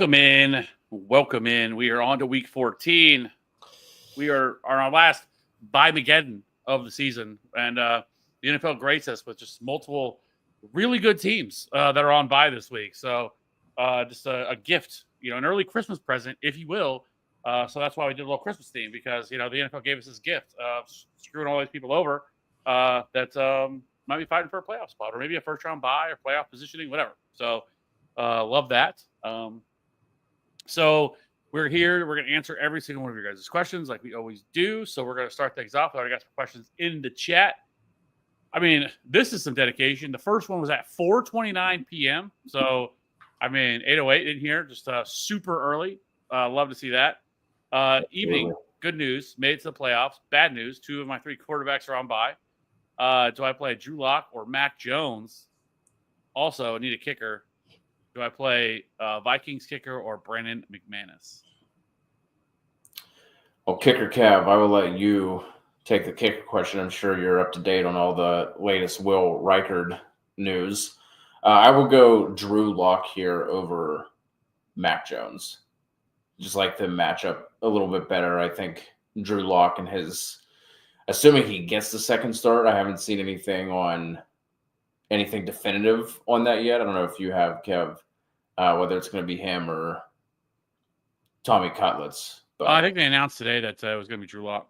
Welcome in. Welcome in. We are on to week 14. We are on our last bye-mageddon of the season. And the NFL grates us with just multiple really good teams that are on bye this week. So just a gift, an early Christmas present, if you will. So that's why we did a little Christmas theme because, the NFL gave us this gift of screwing all these people over that might be fighting for a playoff spot or maybe a first-round bye or playoff positioning, whatever. So love that. So we're here. We're going to answer every single one of your guys' questions like we always do. So we're going to start things off. I already got some questions in the chat. I mean, this is some dedication. The first one was at 4:29 p.m. So, 8:08 in here, just super early. Love to see that. Evening, good news. Made it to the playoffs. Bad news. 2 of my 3 quarterbacks are on bye. Do I play Drew Lock or Mac Jones? Also, need a kicker. Do I play Vikings kicker or Brandon McManus? Well, kicker Cav, I will let you take the kicker question. I'm sure you're up to date on all the latest Will Reichard news. I will go Drew Lock here over Mac Jones. Just like the matchup a little bit better. I think Drew Lock and assuming he gets the second start, I haven't seen anything definitive on that yet. I don't know if you have, Kev, whether it's going to be him or Tommy Cutlets. But I think they announced today that it was going to be Drew Lock.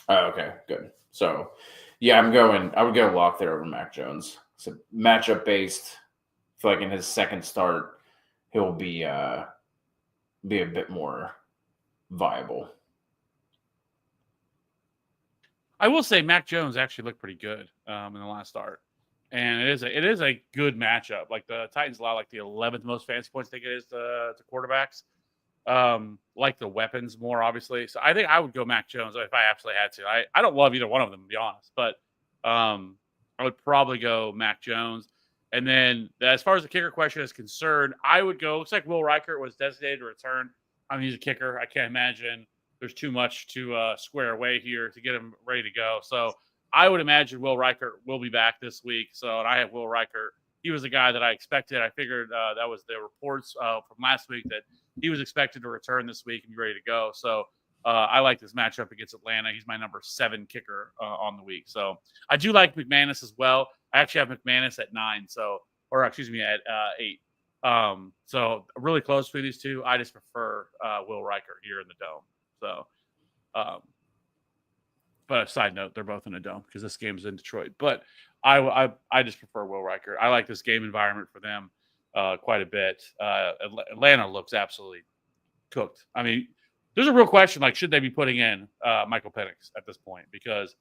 Oh, okay, good. So, yeah, I would go Lock there over Mac Jones. So matchup based. I feel like in his second start, he'll be a bit more viable. I will say Mac Jones actually looked pretty good in the last start. And it is a good matchup. Like the Titans allow like the 11th most fantasy points they get is to quarterbacks. Like the weapons more, obviously. So I think I would go Mac Jones if I absolutely had to. I don't love either one of them, to be honest. But I would probably go Mac Jones. And then as far as the kicker question is concerned, I would go, looks like Will Reichard was designated to return. He's a kicker. I can't imagine there's too much to square away here to get him ready to go. So I would imagine Will Reichard will be back this week. So, and I have Will Reichard. He was the guy that I expected. I figured that was the reports from last week that he was expected to return this week and be ready to go. So I like this matchup against Atlanta. He's my number 7 kicker on the week. So I do like McManus as well. I actually have McManus at 9. At 8. So really close between these two. I just prefer Will Reichard here in the Dome. So, but a side note, they're both in a dome because this game's in Detroit. But I just prefer Will Reichard. I like this game environment for them quite a bit. Atlanta looks absolutely cooked. There's a real question, like, should they be putting in Michael Penix at this point? Because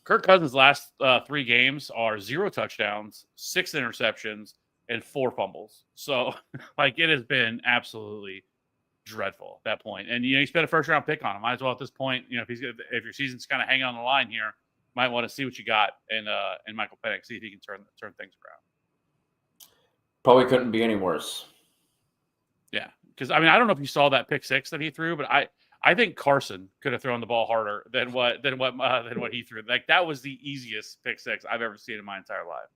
Kirk Cousins' last 3 games are 0 touchdowns, 6 interceptions, and 4 fumbles. So, like, it has been absolutely dreadful at that point. And you spent a first round pick on him. Might as well at this point, if your season's kind of hanging on the line here, might want to see what you got in Michael Penix, see if he can turn things around. Probably couldn't be any worse. Yeah, because I don't know if you saw that pick 6 that he threw, but I think Carson could have thrown the ball harder than what he threw. Like, that was the easiest pick 6 I've ever seen in my entire life.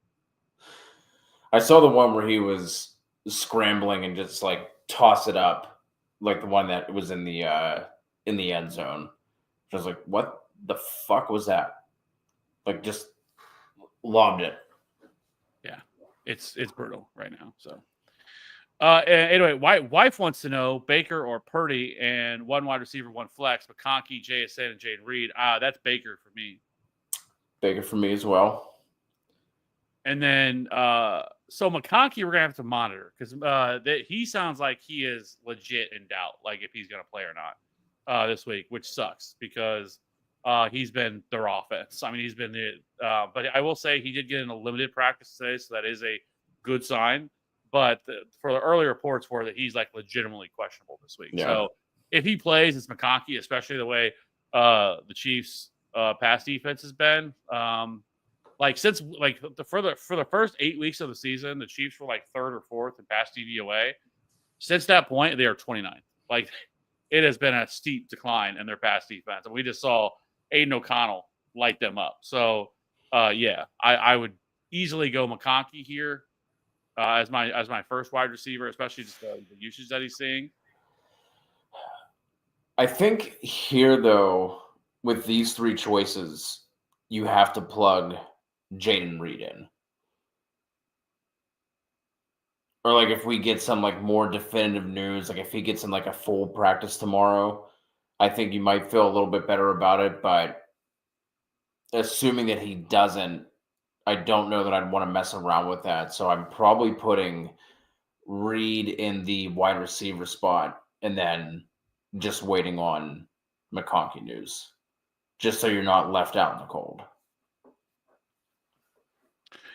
I saw the one where he was scrambling and just like toss it up. Like the one that was in the end zone. I was like, what the fuck was that? Like, just lobbed it. Yeah, it's brutal right now. So anyway, wife wants to know Baker or Purdy and 1 wide receiver, 1 flex, McConkey, JSN, and Jayden Reed. That's Baker for me. Baker for me as well. And then so McConkey, we're gonna have to monitor because he sounds like he is legit in doubt, like if he's gonna play or not this week, which sucks because he's been their offense. He's been but I will say he did get in a limited practice today, so that is a good sign. But for the early reports were that he's like legitimately questionable this week. Yeah. So if he plays, it's McConkey, especially the way the Chiefs' pass defense has been. Since for the first 8 weeks of the season, the Chiefs were like 3rd or 4th in pass DVOA. Since that point, they are 29th. Like, it has been a steep decline in their pass defense, and we just saw Aiden O'Connell light them up. So, I would easily go McConkey here. as my first wide receiver, especially just the usage that he's seeing. I think here, though, with these three choices, you have to plug Jaden Reed in. Or like if we get some like more definitive news, like if he gets in like a full practice tomorrow, I think you might feel a little bit better about it. But assuming that he doesn't, I don't know that I'd want to mess around with that. So I'm probably putting Reed in the wide receiver spot and then just waiting on McConkey news, just so you're not left out in the cold.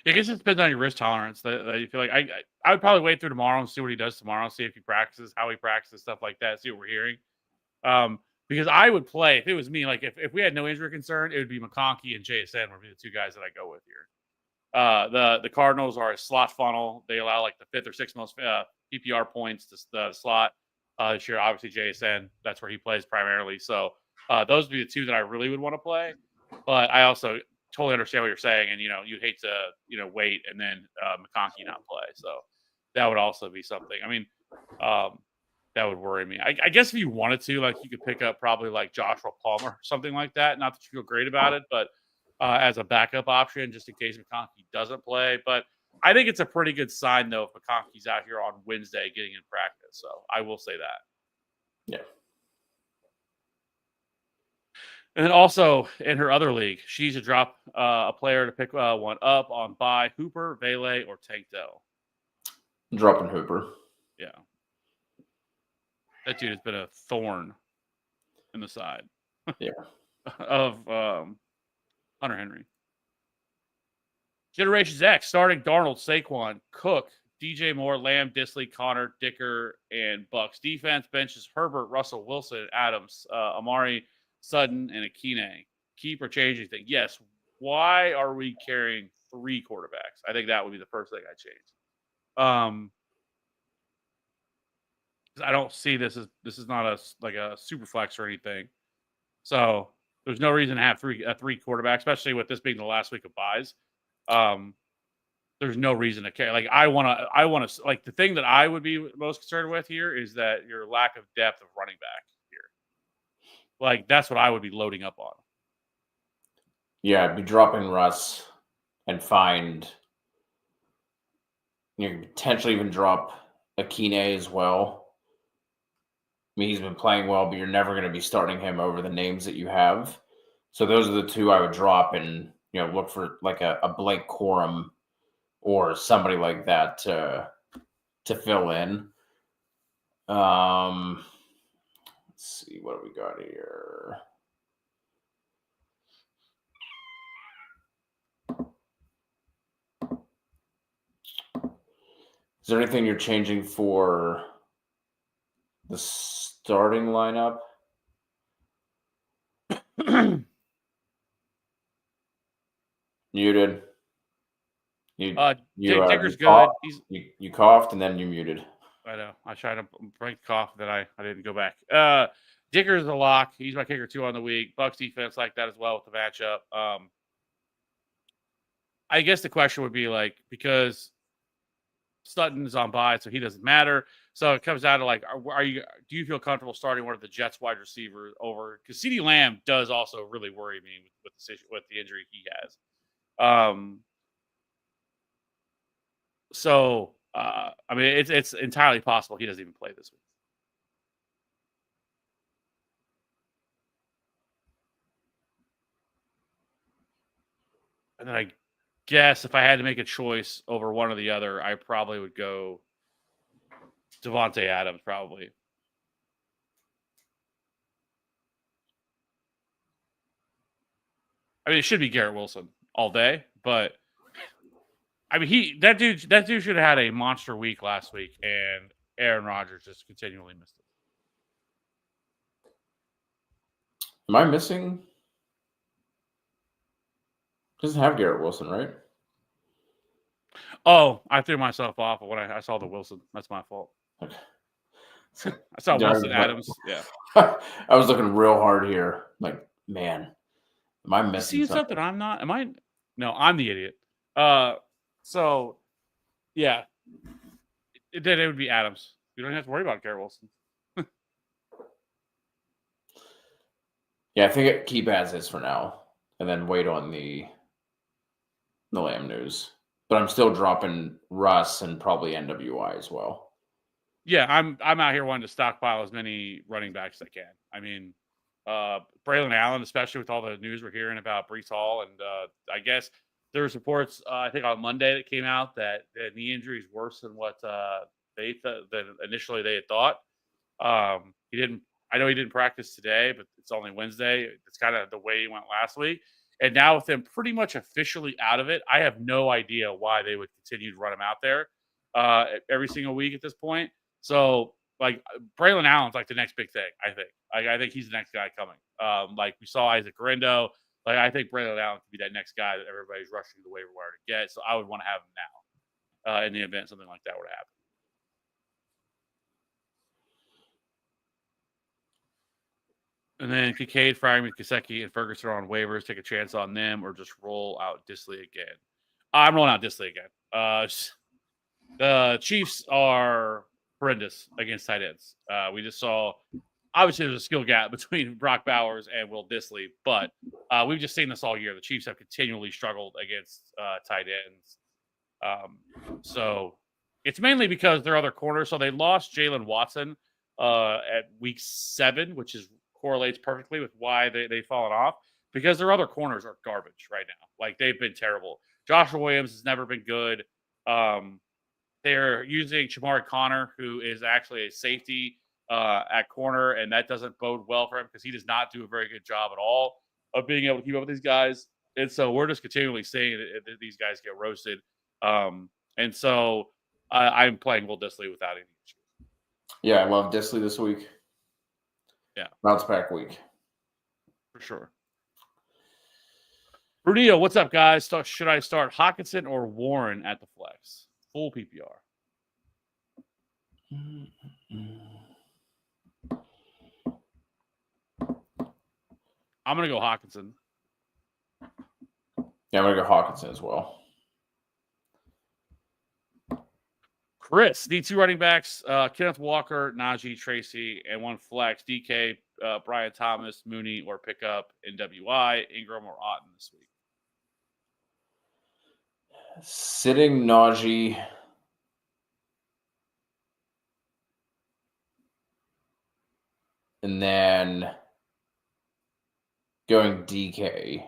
Yeah, I guess it depends on your risk tolerance. That you feel like I would probably wait through tomorrow and see what he does tomorrow, see if he practices, how he practices, stuff like that, see what we're hearing. Because I would play if it was me. Like if we had no injury concern, it would be McConkey and JSN would be the two guys that I go with here. The Cardinals are a slot funnel. They allow like the fifth or sixth most PPR points to the slot. This year, obviously JSN, that's where he plays primarily. So those would be the two that I really would want to play. But I also totally understand what you're saying, and you'd hate to wait and then McConkey not play. So that would also be something. I mean, that would worry me. I guess if you wanted to, like, you could pick up probably like Joshua Palmer or something like that. Not that you feel great about it, but as a backup option, just in case McConkey doesn't play. But I think it's a pretty good sign, though, if McConkey's out here on Wednesday getting in practice. So I will say that. Yeah. And then also in her other league, she needs to drop a player to pick one up on bye: Hooper, Vele, or Tank Dell. Dropping Hooper. Yeah. That dude has been a thorn in the side. Yeah. of Hunter Henry. Generations X, starting Darnold, Saquon, Cook, DJ Moore, Lamb, Disley, Connor, Dicker, and Bucks. Defense benches Herbert, Russell Wilson, Adams, Amari, Sutton, and Akine. Keep or change anything? Yes. Why are we carrying 3 quarterbacks? I think that would be the first thing I change. I don't see this is not a super flex or anything. So there's no reason to have three quarterbacks, especially with this being the last week of buys. There's no reason to carry. Like I want to like the thing that I would be most concerned with here is that your lack of depth of running back here. Like that's what I would be loading up on. Yeah, I'd be dropping Russ and find you can potentially even drop Akine as well. I mean, he's been playing well, but you're never going to be starting him over the names that you have. So those are the two I would drop and, look for like a Blake Corum or somebody like that to fill in. Let's see, what do we got here? Is there anything you're changing for the starting lineup? Muted. Dicker's good. Coughed. You coughed and then you muted. I know. I tried to break the cough, then I didn't go back. Dicker's a lock. He's my kicker 2 on the week. Bucks defense like that as well with the matchup. I guess the question would be like, because Sutton is on bye, so he doesn't matter. So it comes down to like, do you feel comfortable starting one of the Jets wide receivers over? Because CeeDee Lamb does also really worry me with the injury he has. So I mean, it's entirely possible he doesn't even play this week. And then I guess if I had to make a choice over one or the other, I probably would go Devontae Adams, probably. I mean, it should be Garrett Wilson all day, but I mean, that dude should have had a monster week last week, and Aaron Rodgers just continually missed it. Am I missing? Doesn't have Garrett Wilson, right? Oh, I threw myself off when I saw the Wilson. That's my fault. Okay. I saw Wilson Adams. Yeah. I was looking real hard here. Like, man, am I missing something I'm not? Am I? No, I'm the idiot. So, yeah, Then it would be Adams. You don't have to worry about Garrett Wilson. Yeah, I think keep as is for now, and then wait on the Lamb news. But I'm still dropping Russ and probably NWI as well. Yeah, I'm out here wanting to stockpile as many running backs as I can. I mean, Braylon Allen, especially with all the news we're hearing about Breece Hall, and I guess there was reports I think on Monday that came out that the knee injury is worse than what than initially they had thought. He didn't. I know he didn't practice today, but it's only Wednesday. It's kind of the way he went last week. And now with them pretty much officially out of it, I have no idea why they would continue to run him out there every single week at this point. So, like, Braylon Allen's like the next big thing, I think. I think he's the next guy coming. Like we saw Isaac Garendo. Like, I think Braylon Allen could be that next guy that everybody's rushing to the waiver wire to get. So I would want to have him now in the event something like that were to happen. And then Kincaid, Freiermuth, Gesicki, and Ferguson are on waivers. Take a chance on them or just roll out Disley again. I'm rolling out Disley again. The Chiefs are horrendous against tight ends. We just saw, obviously, there's a skill gap between Brock Bowers and Will Disley, but we've just seen this all year. The Chiefs have continually struggled against tight ends. So it's mainly because their other corners. So they lost Jalen Watson at week 7, which correlates perfectly with why they've fallen off, because their other corners are garbage right now. Like, they've been terrible. Joshua Williams has never been good. They're using Shamari Connor, who is actually a safety at corner, and that doesn't bode well for him because he does not do a very good job at all of being able to keep up with these guys. And so we're just continually seeing that these guys get roasted. And so I'm playing Will Disley without any issue. Yeah, I love Disley this week. Yeah. Bounce back week. For sure. Brunillo, what's up, guys? Should I start Hockenson or Warren at the flex? Full PPR. I'm going to go Hockenson. Yeah, I'm going to go Hockenson as well. Chris, need 2 running backs, Kenneth Walker, Najee, Tracy, and 1 flex, DK, Brian Thomas, Mooney, or pick up NWI, Ingram, or Otten this week. Sitting Najee. And then going DK.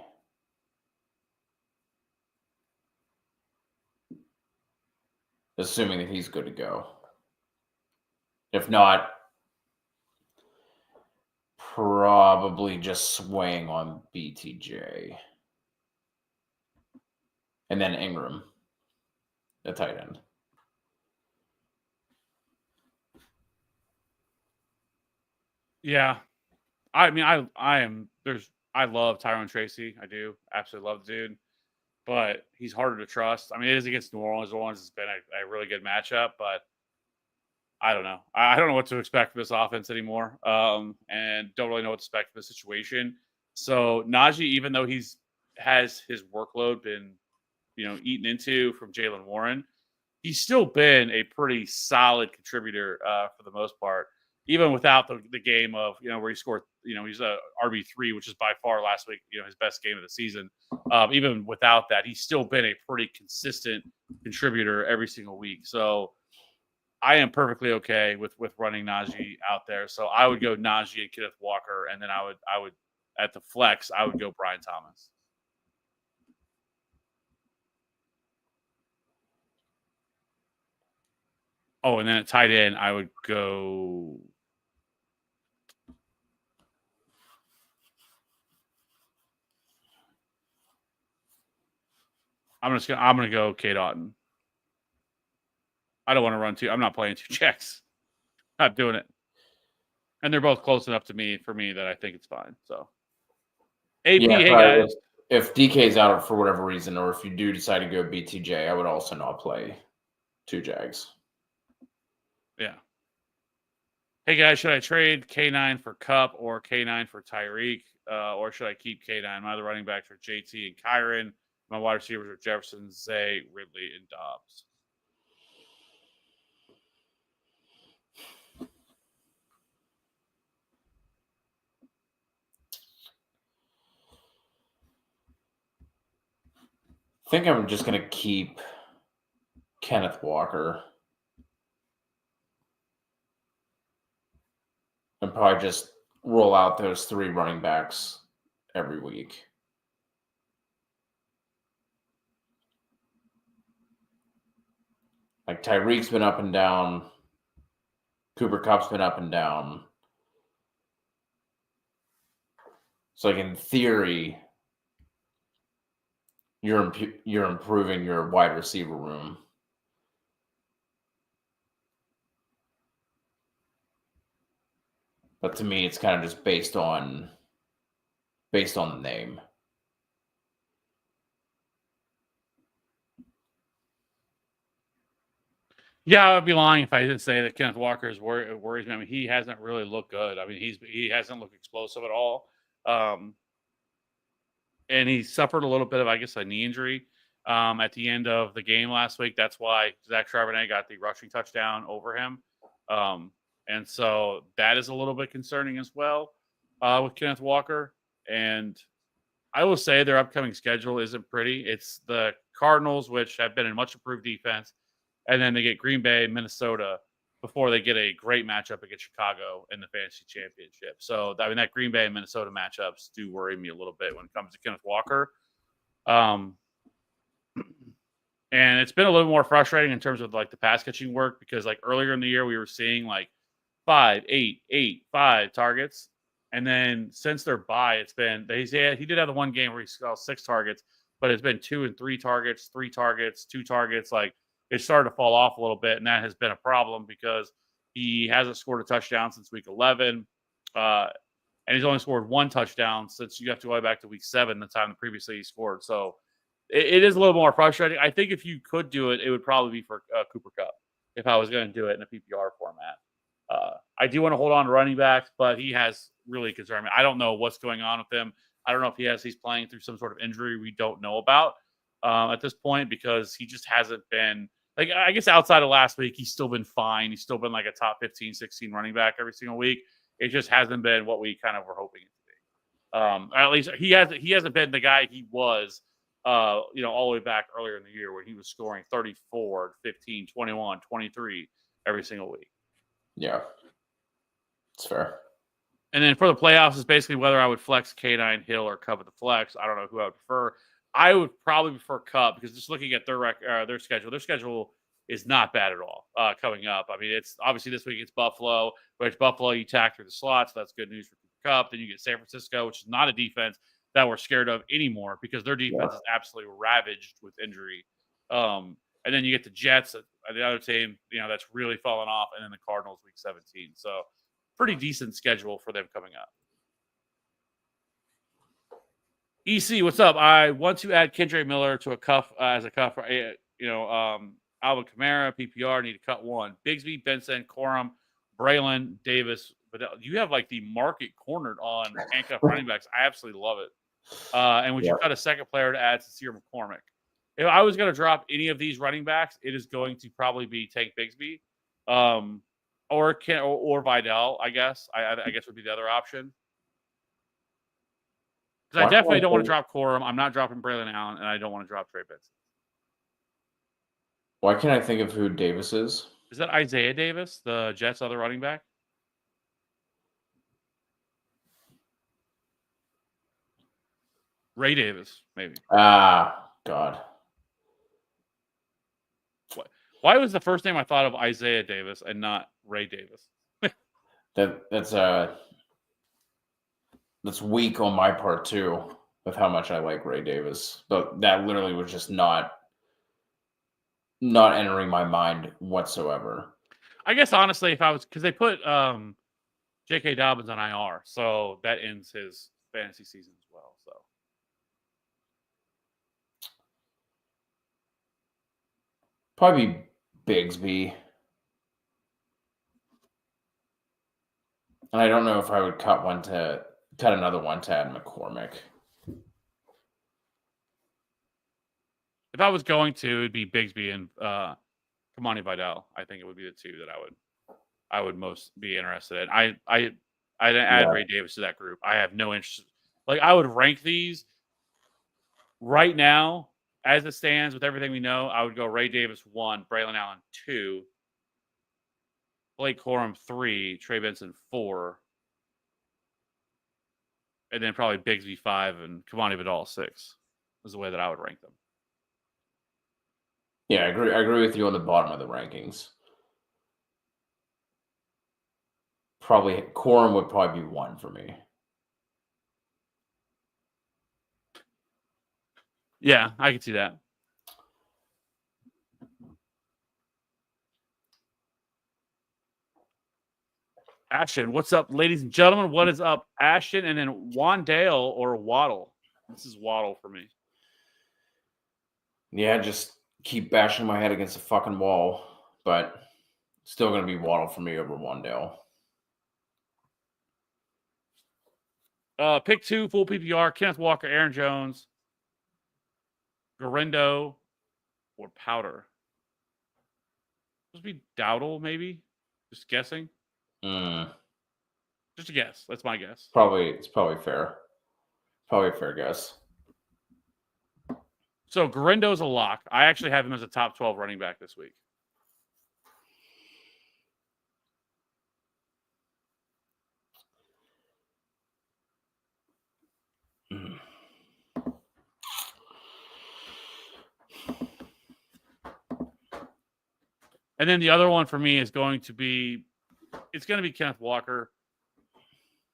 Assuming that he's good to go. If not, probably just swaying on BTJ. And then Ingram, the tight end. Yeah. I mean, I love Tyrone Tracy. I do. Absolutely love the dude. But he's harder to trust. I mean, it is against New Orleans. New Orleans has been a really good matchup, but I don't know. I don't know what to expect from this offense anymore, and don't really know what to expect from the situation. So Najee, even though has his workload been, eaten into from Jaylen Warren, he's still been a pretty solid contributor for the most part, even without the game of where he scored. He's a RB3, which is by far last week his best game of the season. Even without that, he's still been a pretty consistent contributor every single week. So I am perfectly okay with running Najee out there. So I would go Najee and Kenneth Walker, and then I would at the flex I would go Brian Thomas. Oh, and then at tight end I would go. I'm gonna go Cade Otton. I don't want to run 2. I'm not playing 2 checks. Not doing it. And they're both close enough for me that I think it's fine. So, AP, yeah, hey guys. If DK's out for whatever reason, or if you do decide to go BTJ, I would also not play 2 Jags. Yeah. Hey guys, should I trade K9 for Cup or K9 for Tyreek? Or should I keep K9? My other running backs are JT and Kyron. My wide receivers are Jefferson, Zay, Ridley, and Dobbs. think I'm just going to keep Kenneth Walker. And probably just roll out those 3 running backs every week. Like Tyreek's been up and down. Cooper Kupp's been up and down. So, like, in theory, you're improving your wide receiver room. But to me, it's kind of just based on the name. Yeah, I would be lying if I didn't say that Kenneth Walker worries me. I mean, he hasn't really looked good. I mean, he hasn't looked explosive at all. And he suffered a little bit of, I guess, a knee injury at the end of the game last week. That's why Zach Charbonnet got the rushing touchdown over him. And so that is a little bit concerning as well with Kenneth Walker. And I will say their upcoming schedule isn't pretty. It's the Cardinals, which have been a much improved defense. And then they get Green Bay, Minnesota before they get a great matchup against Chicago in the fantasy championship. So, I mean, that Green Bay and Minnesota matchups do worry me a little bit when it comes to Kenneth Walker. And it's been a little more frustrating in terms of like the pass catching work because like earlier in the year, we were seeing like 5, 8, 8, 5 targets. And then since their bye, it's been, he did have the one game where he saw 6 targets, but it's been 2 and 3 targets, 3 targets, 2 targets. Like, it started to fall off a little bit, and that has been a problem because he hasn't scored a touchdown since week 11, and he's only scored 1 touchdown since you have to go back to week 7, the time previously he scored. So it is a little more frustrating. I think if you could do it, it would probably be for Cooper Kupp if I was going to do it in a PPR format. I do want to hold on to running backs, but he has really concerned me. I don't know what's going on with him. I don't know if he's playing through some sort of injury we don't know about at this point because he just hasn't been – like, I guess outside of last week, he's still been fine. He's still been like a top 15, 16 running back every single week. It just hasn't been what we kind of were hoping it to be. At least he hasn't been the guy he was, all the way back earlier in the year when he was scoring 34, 15, 21, 23 every single week. Yeah, it's fair. And then for the playoffs, is basically whether I would flex K9, Hill, or Kupp at the flex. I don't know who I would prefer. I would probably prefer Kupp because just looking at their schedule is not bad at all coming up. I mean, it's obviously this week it's Buffalo, but it's Buffalo you tack through the slots. So that's good news for Kupp. Then you get San Francisco, which is not a defense that we're scared of anymore because their defense is absolutely ravaged with injury. And then you get the Jets, the other team, that's really fallen off, and then the Cardinals week 17. So pretty decent schedule for them coming up. EC, what's up? I want to add Kendre Miller to a cuff as a cuff. Alvin Kamara, PPR, need to cut 1. Bigsby, Benson, Corum, Braylon, Davis. But you have like the market cornered on handcuff running backs. I absolutely love it. And would you cut a second player to add Sincere McCormick? If I was going to drop any of these running backs, it is going to probably be Tank Bigsby, or Vidal. I guess would be the other option. Because I definitely don't want to drop Corum. I'm not dropping Braylon Allen, and I don't want to drop Trey Benson. Why can't I think of who Davis is? Is that Isaiah Davis, the Jets' other running back? Ray Davis, maybe. Ah, God. Why was the first name I thought of Isaiah Davis and not Ray Davis? That's weak on my part too, with how much I like Ray Davis. But that literally was just not entering my mind whatsoever. I guess honestly, if I was, because they put J.K. Dobbins on IR, so that ends his fantasy season as well. So probably Bigsby. And I don't know if I would cut another one to add McCormick. If I was going to, it'd be Bigsby and Kamani Vidal. I think it would be the two that I would most be interested in. I didn't add Ray Davis to that group. I have no interest. Like, I would rank these right now. as it stands with everything we know, I would go Ray Davis 1, Braylon Allen 2, Blake Corum 3, Trey Benson 4, and then probably Bigsby 5 and Kamani Vidal 6 is the way that I would rank them. Yeah, I agree with you on the bottom of the rankings. Probably Corum would probably be 1 for me. Yeah, I can see that. Ashton, what's up, ladies and gentlemen? What is up, Ashton? And then Wandale or Waddle? This is Waddle for me. Yeah, just keep bashing my head against a fucking wall, but still going to be Waddle for me over Wandale. Pick 2, full PPR, Kenneth Walker, Aaron Jones, Garendo, or Powder. Supposed to be Dowdle, maybe? Just guessing. Just a guess. That's my guess. It's probably fair. Probably a fair guess. So Garendo's a lock. I actually have him as a top 12 running back this week. And then the other one for me is going to be Kenneth Walker.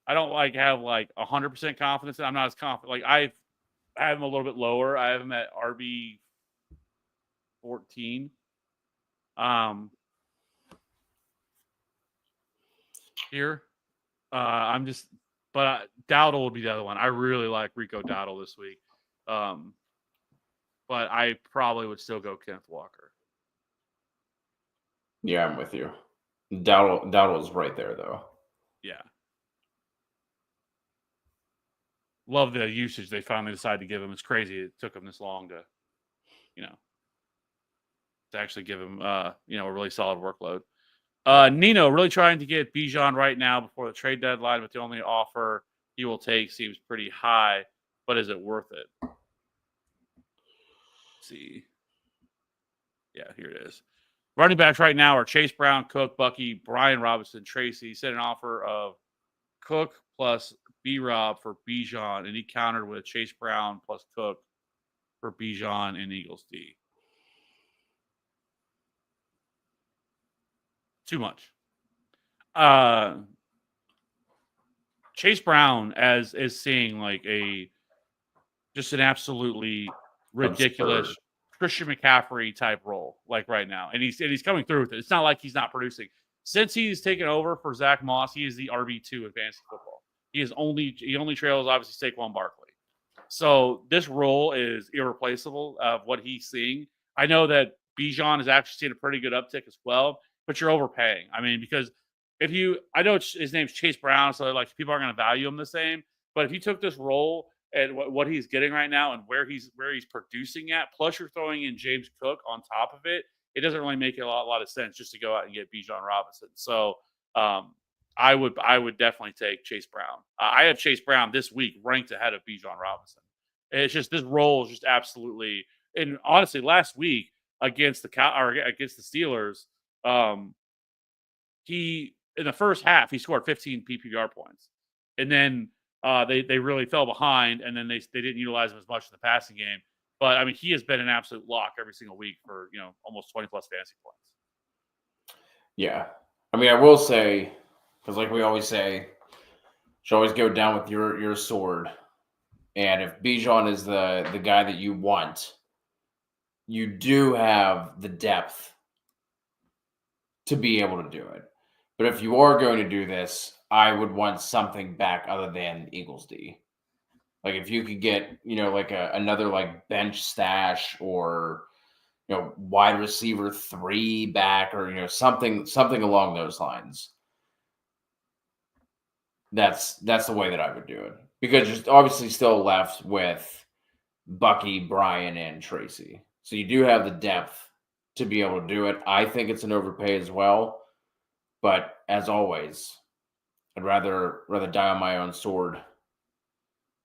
I don't have 100% confidence. I'm not as confident. I have him a little bit lower. I have him at RB 14. Here. But Dowdle would be the other one. I really like Rico Dowdle this week. But I probably would still go Kenneth Walker. Yeah, I'm with you. Dowdle is right there, though. Yeah. Love the usage they finally decided to give him. It's crazy it took him this long to actually give him, a really solid workload. Nino really trying to get Bijan right now before the trade deadline, but the only offer he will take seems pretty high. But is it worth it? Let's see. Yeah, here it is. Running backs right now are Chase Brown, Cook, Bucky, Brian Robinson, Tracy. He sent an offer of Cook plus B-Rob for Bijan, and he countered with Chase Brown plus Cook for Bijan and Eagles D. Too much. Chase Brown is seeing just an absolutely ridiculous Absurd. Christian McCaffrey type role right now, and he's coming through with it. It's not like he's not producing. Since he's taken over for Zach Moss, he is the RB2 in fantasy football. He only trails obviously Saquon Barkley. So this role is irreplaceable of what he's seeing. I know that Bijan has actually seen a pretty good uptick as well, but you're overpaying. I mean, because I know his name's Chase Brown, so people aren't going to value him the same. But if you took this role and what he's getting right now and where he's producing at, plus you're throwing in James Cook on top of it, it doesn't really make a lot of sense just to go out and get Bijan Robinson. So I would definitely take Chase Brown. I have Chase Brown this week ranked ahead of Bijan Robinson. It's just this role is just absolutely, and honestly, last week against the Steelers, he in the first half he scored 15 PPR points, and then they really fell behind, and then they didn't utilize him as much in the passing game. But I mean, he has been an absolute lock every single week for almost 20 plus fantasy points. Yeah, I mean, I will say, because like we always say, should always go down with your sword. And if Bijan is the guy that you want, you do have the depth to be able to do it. But if you are going to do this, I would want something back other than Eagles D. If you could get, another bench stash or, wide receiver 3 back or, something along those lines. That's the way that I would do it. Because you're obviously still left with Bucky, Brian, and Tracy. So you do have the depth to be able to do it. I think it's an overpay as well. But as always, I'd rather die on my own sword.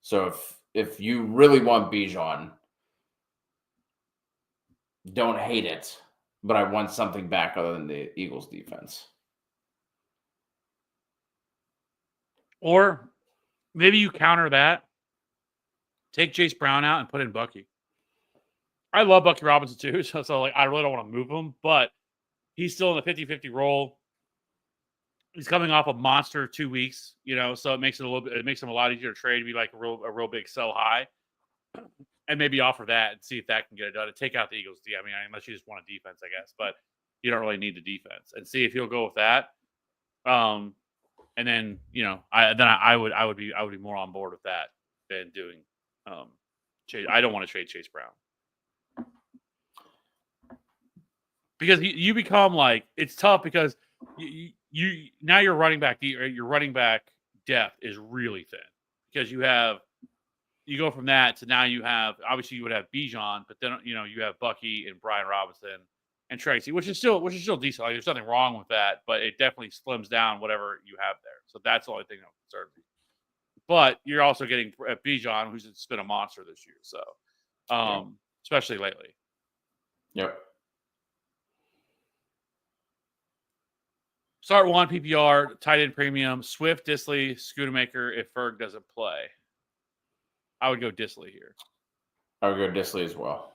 So if you really want Bijan, don't hate it, but I want something back other than the Eagles defense. Or maybe you counter that, take Chase Brown out and put in Bucky. I love Bucky Robinson too, so like I really don't want to move him, but he's still in the 50-50 role. He's coming off a monster 2 weeks, so it makes him a lot easier to trade, be like a real big sell high, and maybe offer that and see if that can get it done. And take out the Eagles. I mean, unless you just want a defense, I guess, but you don't really need the defense, and see if he'll go with that. And then I would be more on board with that than doing Chase. I don't want to trade Chase Brown because you become like, it's tough because you now your running back depth is really thin because you go from that to now you have, obviously you would have Bijan, but then you have Bucky and Brian Robinson and Tracy, which is still decent. Like, there's nothing wrong with that, but it definitely slims down whatever you have there. So that's the only thing that concerns me. But you're also getting Bijan, who's been a monster this year. So, especially lately. Yep. Start 1 PPR, tight end premium, Swift, Disley, Schoonamaker if Ferg doesn't play. I would go Disley here. I would go Disley as well.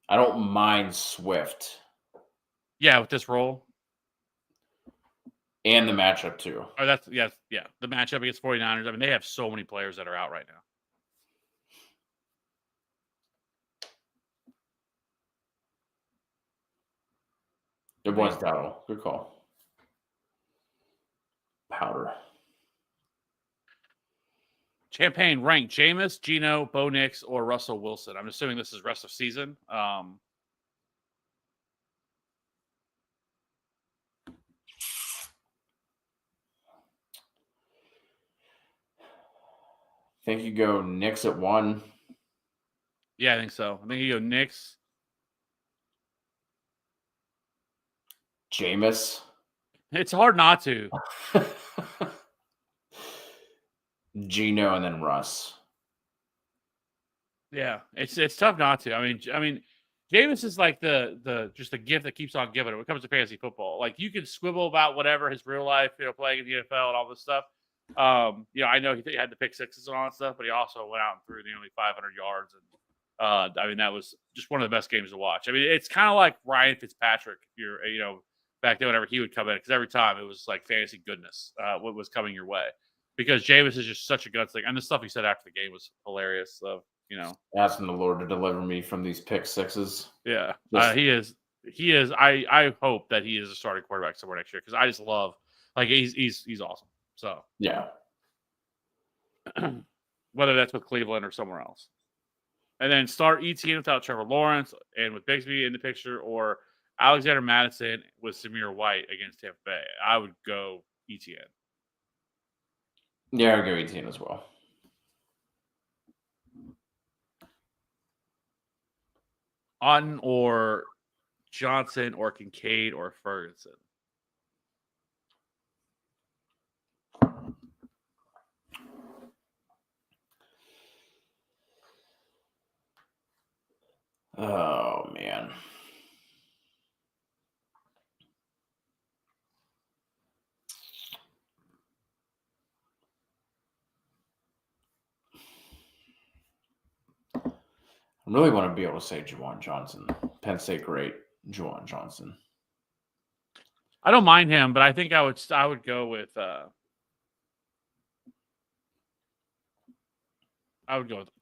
I don't mind Swift. Yeah, with this role. And the matchup too. Oh, the matchup against 49ers. I mean, they have so many players that are out right now. It was Dowdle. Good call. Powder. Champagne ranked Jameis, Geno, Bo Nix, or Russell Wilson. I'm assuming this is rest of season. I think you go Nix at 1. Yeah, I think so. I think you go Nix. Jameis. It's hard not to. Geno and then Russ. Yeah, it's tough not to. I mean, Jameis is like the just the gift that keeps on giving when it comes to fantasy football. Like, you can squibble about whatever his real life, playing in the NFL and all this stuff. I know he had the pick sixes and all that stuff, but he also went out and threw nearly 500 yards. And I mean, that was just one of the best games to watch. I mean, it's kind of like Ryan Fitzpatrick. If you're, back then, whenever he would come in, because every time it was like fantasy goodness, what was coming your way. Because Jameis is just such a gunslinger, and the stuff he said after the game was hilarious. Asking the Lord to deliver me from these pick sixes. Yeah, he is. He is. I hope that he is a starting quarterback somewhere next year, because I just love, like, he's awesome. So yeah, whether that's with Cleveland or somewhere else, and then start ETN without Trevor Lawrence and with Bigsby in the picture, or Alexander Mattison with Samir White against Tampa Bay. I would go ETN. Yeah, I would go ETN as well. Otten or Johnson or Kincaid or Ferguson. Oh, man. I really want to be able to say Juwan Johnson. Penn State great, Juwan Johnson. I don't mind him, but I think I would go with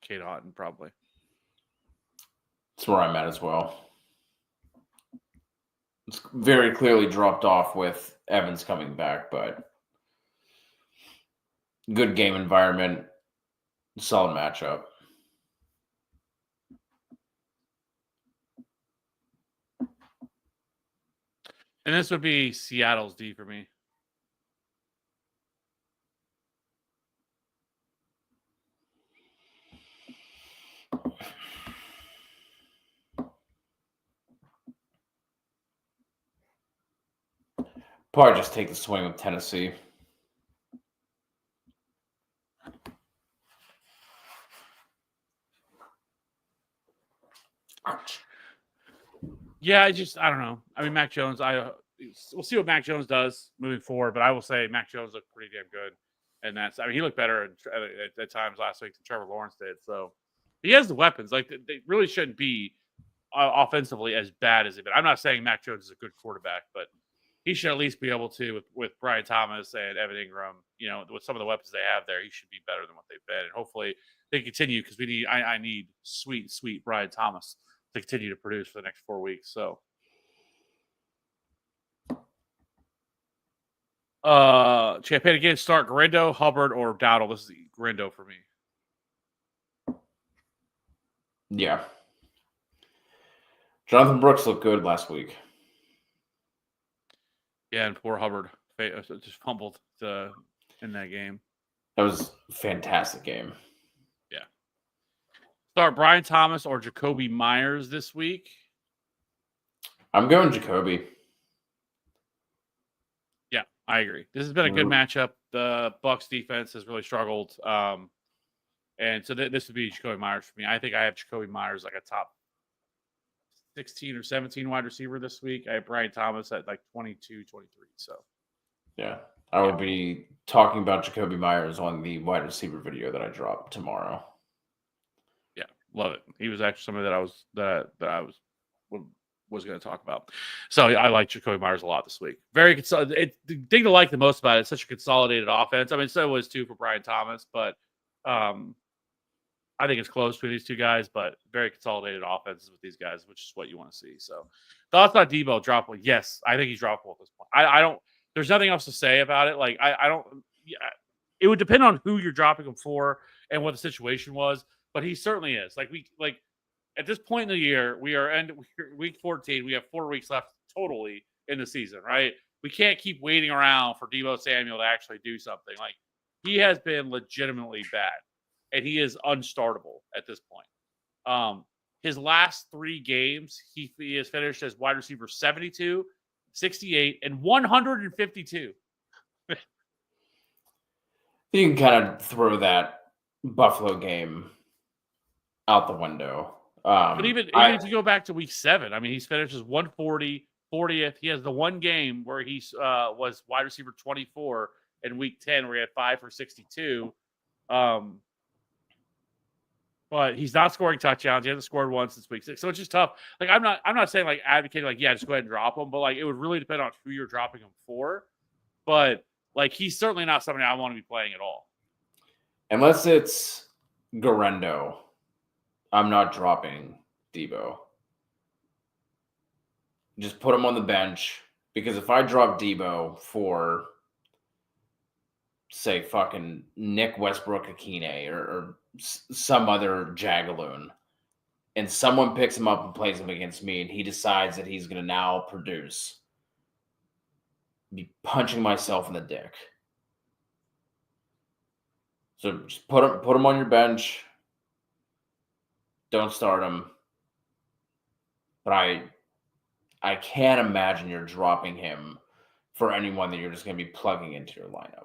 Cade Otton probably. That's where I'm at as well. It's very clearly dropped off with Evans coming back, but good game environment, solid matchup. And this would be Seattle's D for me. Probably just take the swing with Tennessee. Yeah, I don't know. I mean, Mac Jones, we'll see what Mac Jones does moving forward, but I will say Mac Jones looked pretty damn good. And he looked better at times last week than Trevor Lawrence did. So he has the weapons. Like, they really shouldn't be offensively as bad as they've been. I'm not saying Mac Jones is a good quarterback, but he should at least be able to, with Brian Thomas and Evan Ingram, with some of the weapons they have there, he should be better than what they've been. And hopefully they continue, because I need sweet Brian Thomas to continue to produce for the next 4 weeks. So, Champagne again, start Garindo, Hubbard, or Dowdle. This is Garindo for me. Yeah. Jonathan Brooks looked good last week. Yeah, and poor Hubbard just fumbled in that game. That was a fantastic game. Yeah. Start Brian Thomas or Jacoby Myers this week. I'm going Jacoby. Yeah, I agree. This has been a good matchup. The Bucs defense has really struggled. And so this would be Jacoby Myers for me. I think I have Jacoby Myers like a top 16 or 17 wide receiver this week. I have Brian Thomas at like 22, 23. So, yeah, I will be talking about Jacoby Myers on the wide receiver video that I drop tomorrow. Yeah, love it. He was actually somebody that I was going to talk about. So I like Jacoby Myers a lot this week. The thing to like the most about it, it's such a consolidated offense. I mean, so it was too for Brian Thomas, but I think it's close between these two guys, but very consolidated offenses with these guys, which is what you want to see. So, thoughts on Debo droppable? Yes, I think he's droppable at this point. I don't. There's nothing else to say about it. Like I don't. Yeah, it would depend on who you're dropping him for and what the situation was, but he certainly is. Like at this point in the year, we're week 14. We have 4 weeks left totally in the season, right? We can't keep waiting around for Debo Samuel to actually do something. Like, he has been legitimately bad. And he is unstartable at this point. His last 3 games, he has finished as wide receiver 72, 68, and 152. You can kind of throw that Buffalo game out the window. But even if you go back to week 7, I mean, he's finished as 140, 40th. He has the one game where he was wide receiver 24 in week 10, where he had 5 for 62. But he's not scoring touchdowns. He hasn't scored once since week 6. So it's just tough. Like, I'm not saying like advocating like, yeah, just go ahead and drop him, but like it would really depend on who you're dropping him for. But like, he's certainly not somebody I want to be playing at all. Unless it's Garindo, I'm not dropping Debo. Just put him on the bench, because if I drop Debo for, say, fucking Nick Westbrook-Akine or some other Jagaloon, and someone picks him up and plays him against me, and he decides that he's going to now produce, be punching myself in the dick. So just put him on your bench. Don't start him. But I can't imagine you're dropping him for anyone that you're just going to be plugging into your lineup.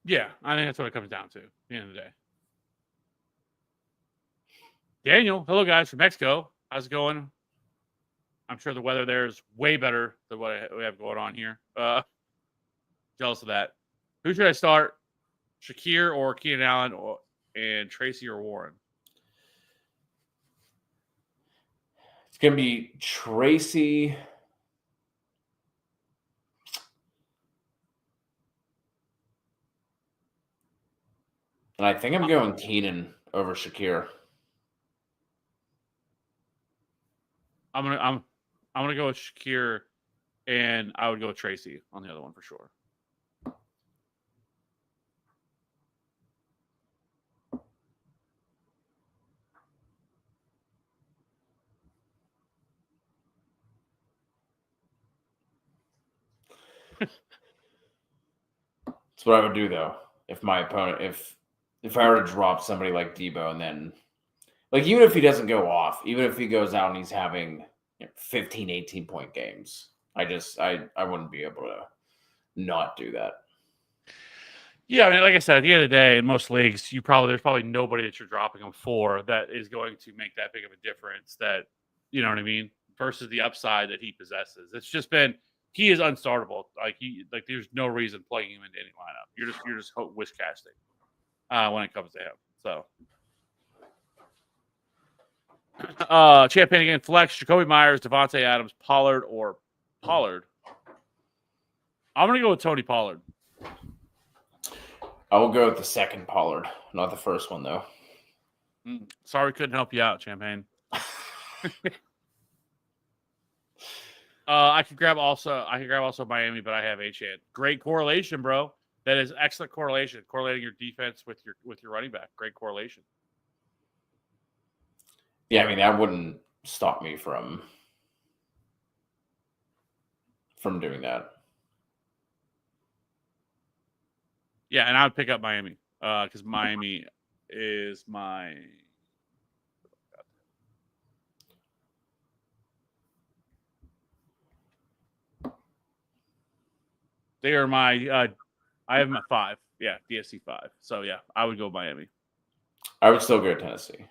Yeah, I think that's what it comes down to at the end of the day. Daniel, hello guys from Mexico. How's it going? I'm sure the weather there is way better than what we have going on here. Jealous of that. Who should I start? Shakir or Keenan Allen and Tracy or Warren? It's going to be Tracy. And I think I'm going Keenan over Shakir. I'm gonna go with Shakir, and I would go with Tracy on the other one for sure. That's what I would do, though, if my opponent, if I were to drop somebody like Debo, and then, like, even if he doesn't go off, even if he goes out and he's having 15, 18-point games, I wouldn't be able to not do that. Yeah, I mean, like I said, at the end of the day, in most leagues, there's probably nobody that you're dropping him for that is going to make that big of a difference. That you know what I mean, versus the upside that he possesses. It's just been he is unstartable. There's no reason plugging him into any lineup. You're just wish casting when it comes to him. So, Champagne again, flex, Jacoby Myers, Devontae Adams, Pollard. I'm gonna go with Tony Pollard. I will go with the second Pollard, not the first one though. Sorry, couldn't help you out, Champagne. I could grab also Miami, but I have Achane. Great correlation, bro. That is excellent correlation. Correlating your defense with your running back. Great correlation. Yeah, I mean that wouldn't stop me from doing that. Yeah, and I would pick up Miami because Miami is my. They are my. I have my 5. Yeah, DSC 5. So yeah, I would go Miami. I would still go Tennessee.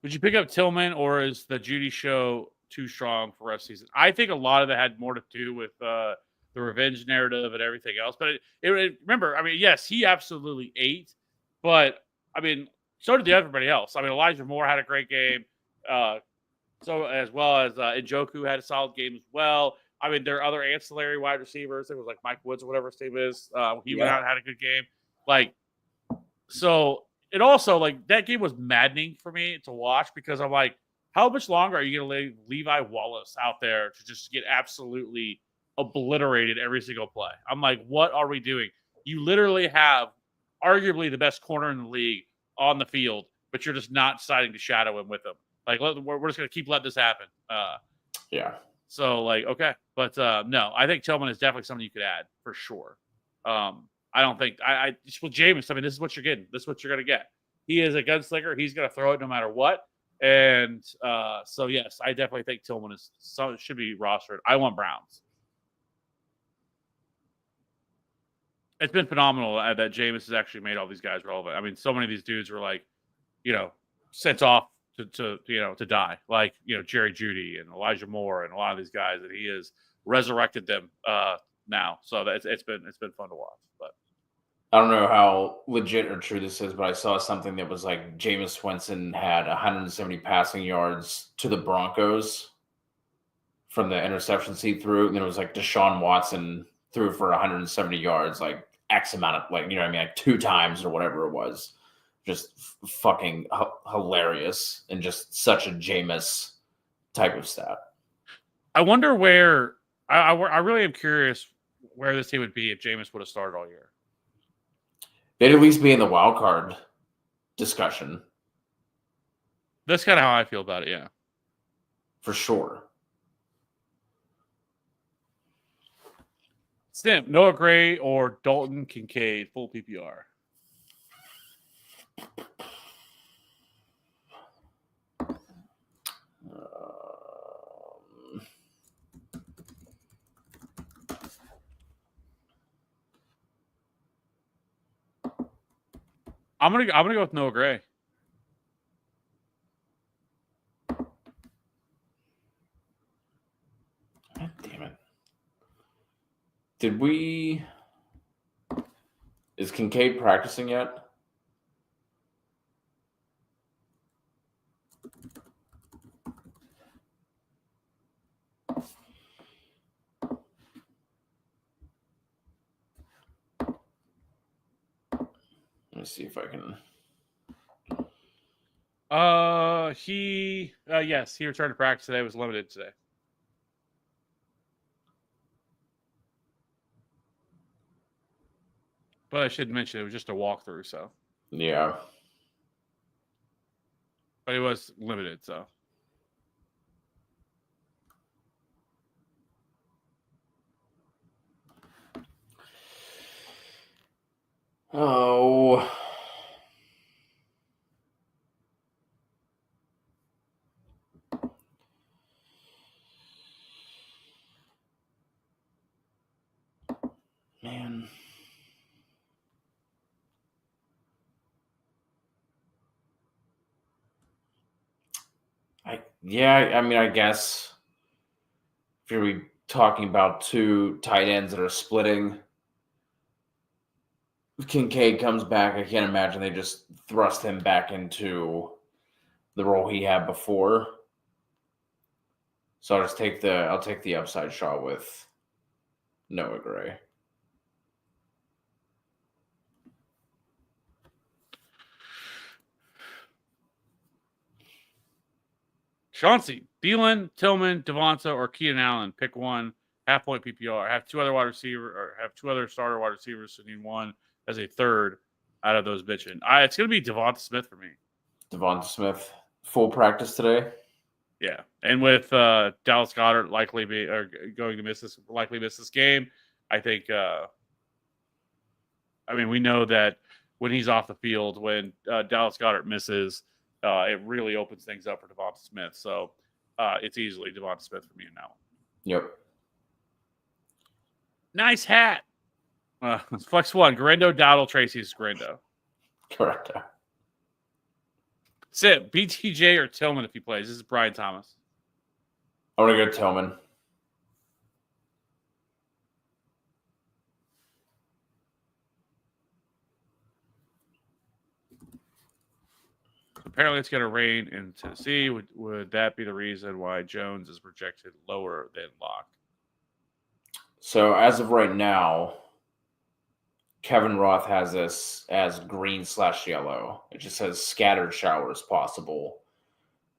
Would you pick up Tillman, or is the Judy show too strong for rest season? I think a lot of that had more to do with the revenge narrative and everything else. But remember, I mean, yes, he absolutely ate, but I mean, so did everybody else. I mean, Elijah Moore had a great game, so as well as Njoku had a solid game as well. I mean, there are other ancillary wide receivers. It was like Mike Woods or whatever his name is. He went out and had a good game. So it also that game was maddening for me to watch because I'm like, how much longer are you going to leave Levi Wallace out there to just get absolutely obliterated every single play? I'm like, what are we doing? You literally have arguably the best corner in the league on the field, but you're just not deciding to shadow him with him. We're just going to keep letting this happen. Yeah. So okay, but no, I think Tillman is definitely something you could add for sure. I don't think just with Jameis. I mean, this is what you're getting. This is what you're going to get. He is a gunslinger. He's going to throw it no matter what. And so yes, I definitely think Tillman should be rostered. I want Browns. It's been phenomenal that Jameis has actually made all these guys relevant. I mean, so many of these dudes were sent off to die, Jerry Jeudy and Elijah Moore and a lot of these guys, that he has resurrected them now. So it's been fun to watch. But I don't know how legit or true this is, but I saw something that was like Jameis Winston had 170 passing yards to the Broncos from the interceptions he threw, and then it was like Deshaun Watson threw for 170 yards, like X amount of like 2 times or whatever it was. Just fucking hilarious and just such a Jameis type of stat. I wonder where I really am curious where this team would be if Jameis would have started all year. They'd at least be in the wild card discussion. That's kind of how I feel about it, yeah. For sure. Stim, Noah Gray or Dalton Kincaid, full PPR. I'm gonna go with Noah Gray. God damn it! Did we? Is Kincaid practicing yet? Let me see if I can. Yes, he returned to practice today. Was limited today. But I should mention it was just a walkthrough, so Yeah. But it was limited, so. Oh. Man. I mean, I guess if you're talking about two tight ends that are splitting, if Kincaid comes back, I can't imagine they just thrust him back into the role he had before. So I'll take the upside shot with Noah Gray. Chauncey, Thielen, Tillman, Devonta, or Keenan Allen. Pick one. Half-point PPR. Have two other wide receiver, or have two other starter wide receivers. So need one as a third out of those bitching. It's going to be Devonta Smith for me. Devonta Smith, full practice today. Yeah, and with Dallas Goedert likely going to miss this game, I think. I mean, we know that when he's off the field, when Dallas Goedert misses, it really opens things up for Devonta Smith. So it's easily Devonta Smith for me now. Yep. Nice hat. Flex one. Garendo, Dowdle, Tracy's Garendo. Correct. Sit. BTJ or Tillman if he plays. This is Brian Thomas. I'm going to go Tillman. Apparently, it's going to rain in Tennessee. Would that be the reason why Jones is projected lower than Locke? So as of right now, Kevin Roth has this as green/yellow. It just says scattered showers possible,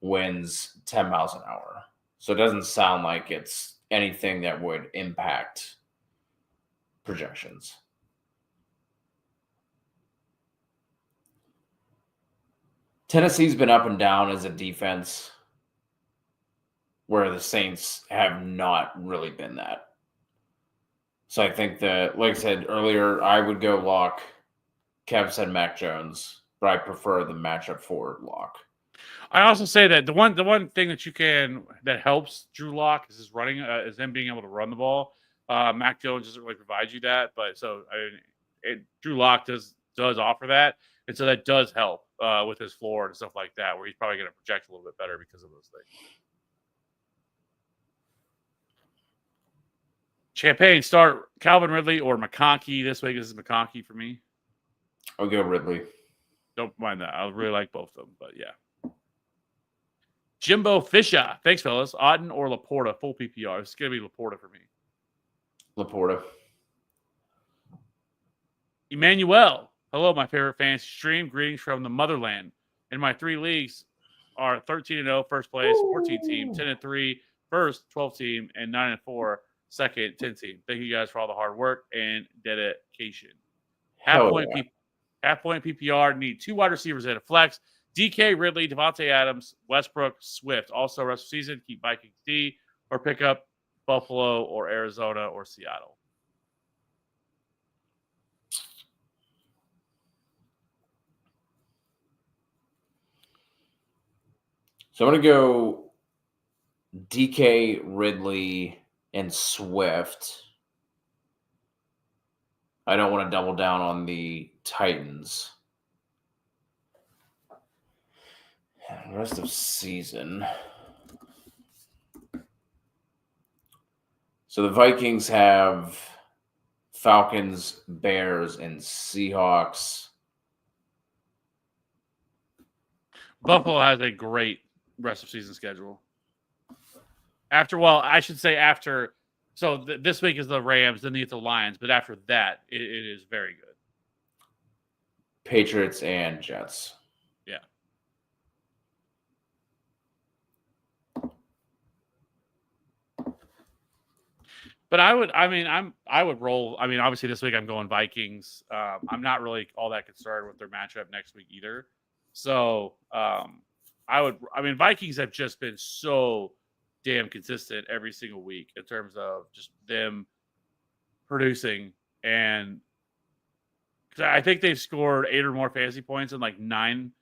winds 10 miles an hour. So it doesn't sound like it's anything that would impact projections. Tennessee's been up and down as a defense, where the Saints have not really been that. So I think that, like I said earlier, I would go Locke. Kev said Mac Jones, but I prefer the matchup for Locke. I also say that the one thing that helps Drew Lock is his running, is him being able to run the ball. Mac Jones doesn't really provide you that, but Drew Lock does offer that, and so that does help with his floor and stuff like that, where he's probably going to project a little bit better because of those things. Champagne, start Calvin Ridley or McConkey this week. This is McConkey for me. I'll go Ridley. Don't mind that. I really like both of them, but yeah. Jimbo Fisher. Thanks, fellas. Otten or Laporta, full PPR. It's going to be Laporta for me. Laporta. Emmanuel. Hello, my favorite fantasy stream. Greetings from the motherland. In my 3 leagues are 13-0, first place, 14 team, 10-3, first, 12 team, and 9-4, second, 10 team. Thank you guys for all the hard work and dedication. Half point PPR. Need 2 wide receivers at a flex. DK, Ridley, Devontae Adams, Westbrook, Swift. Also, rest of season, keep Vikings D or pick up Buffalo or Arizona or Seattle. So I'm going to go DK, Ridley, and Swift. I don't want to double down on the Titans. The rest of season. So the Vikings have Falcons, Bears, and Seahawks. Buffalo has a great rest of season schedule. So this week is the Rams, then it's the Lions, but after that, it is very good. Patriots and Jets. Yeah. But I would roll. I mean, obviously this week I'm going Vikings. I'm not really all that concerned with their matchup next week either. So Vikings have just been so damn consistent every single week in terms of just them producing, and I think they've scored 8 or more fantasy points in like 9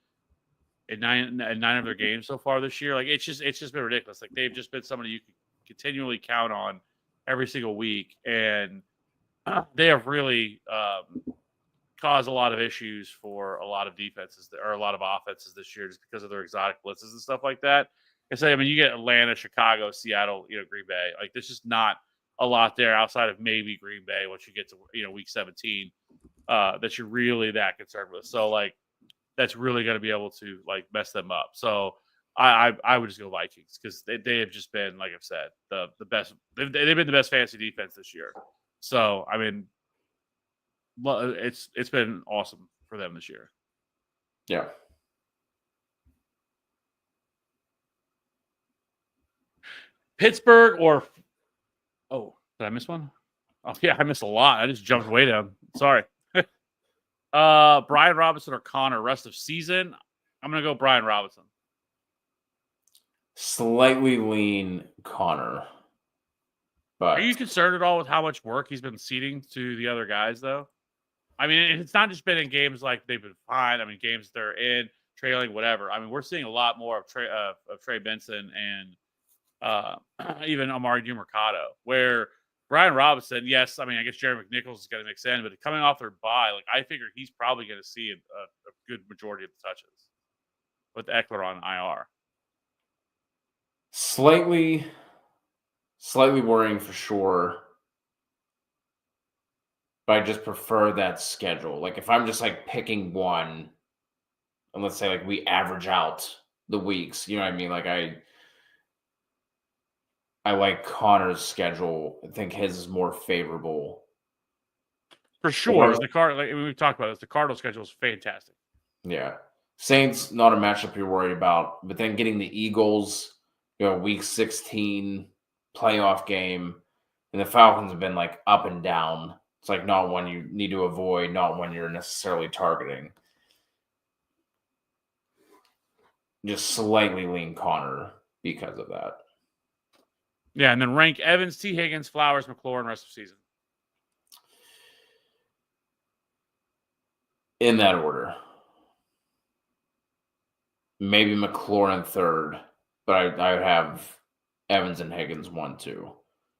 of their games so far this year. Like it's just been ridiculous. Like they've just been somebody you can continually count on every single week, and they have really caused a lot of issues for a lot of defenses or a lot of offenses this year just because of their exotic blitzes and stuff like that. And so, I mean, you get Atlanta, Chicago, Seattle, Green Bay. Like, there's just not a lot there outside of maybe Green Bay once you get to, week 17 that you're really that concerned with. So, like, that's really going to be able to, like, mess them up. So, I would just go Vikings because they have just been, like I've said, the best. They've been the best fantasy defense this year. So, I mean, it's been awesome for them this year. Yeah. Pittsburgh or did I miss one? Oh yeah, I missed a lot. I just jumped way down. Sorry. Brian Robinson or Connor rest of season. I'm gonna go Brian Robinson. Slightly lean Connor. But are you concerned at all with how much work he's been ceding to the other guys, though? I mean, it's not just been in games like they've been fine. I mean, games they're in, trailing, whatever. I mean, we're seeing a lot more of Trey Benson and even Amari DiMercado, where Brian Robinson, yes, I mean, I guess Jerry McNichols is going to mix in, but coming off their bye, like I figure he's probably going to see a good majority of the touches with Eckler on IR. Slightly worrying for sure. But I just prefer that schedule. Like if I'm just like picking one, and let's say like we average out the weeks, you know what I mean? Like I like Connor's schedule. I think his is more favorable. For sure. Like we've talked about this, the Cardinals schedule is fantastic. Yeah. Saints, not a matchup you're worried about. But then getting the Eagles, week 16 playoff game. And the Falcons have been like up and down. It's like not one you need to avoid, not one you're necessarily targeting. Just slightly lean Connor because of that. Yeah, and then rank Evans, T. Higgins, Flowers, McLaurin rest of season. In that order. Maybe McLaurin third, but I would have Evans and Higgins 1, 2.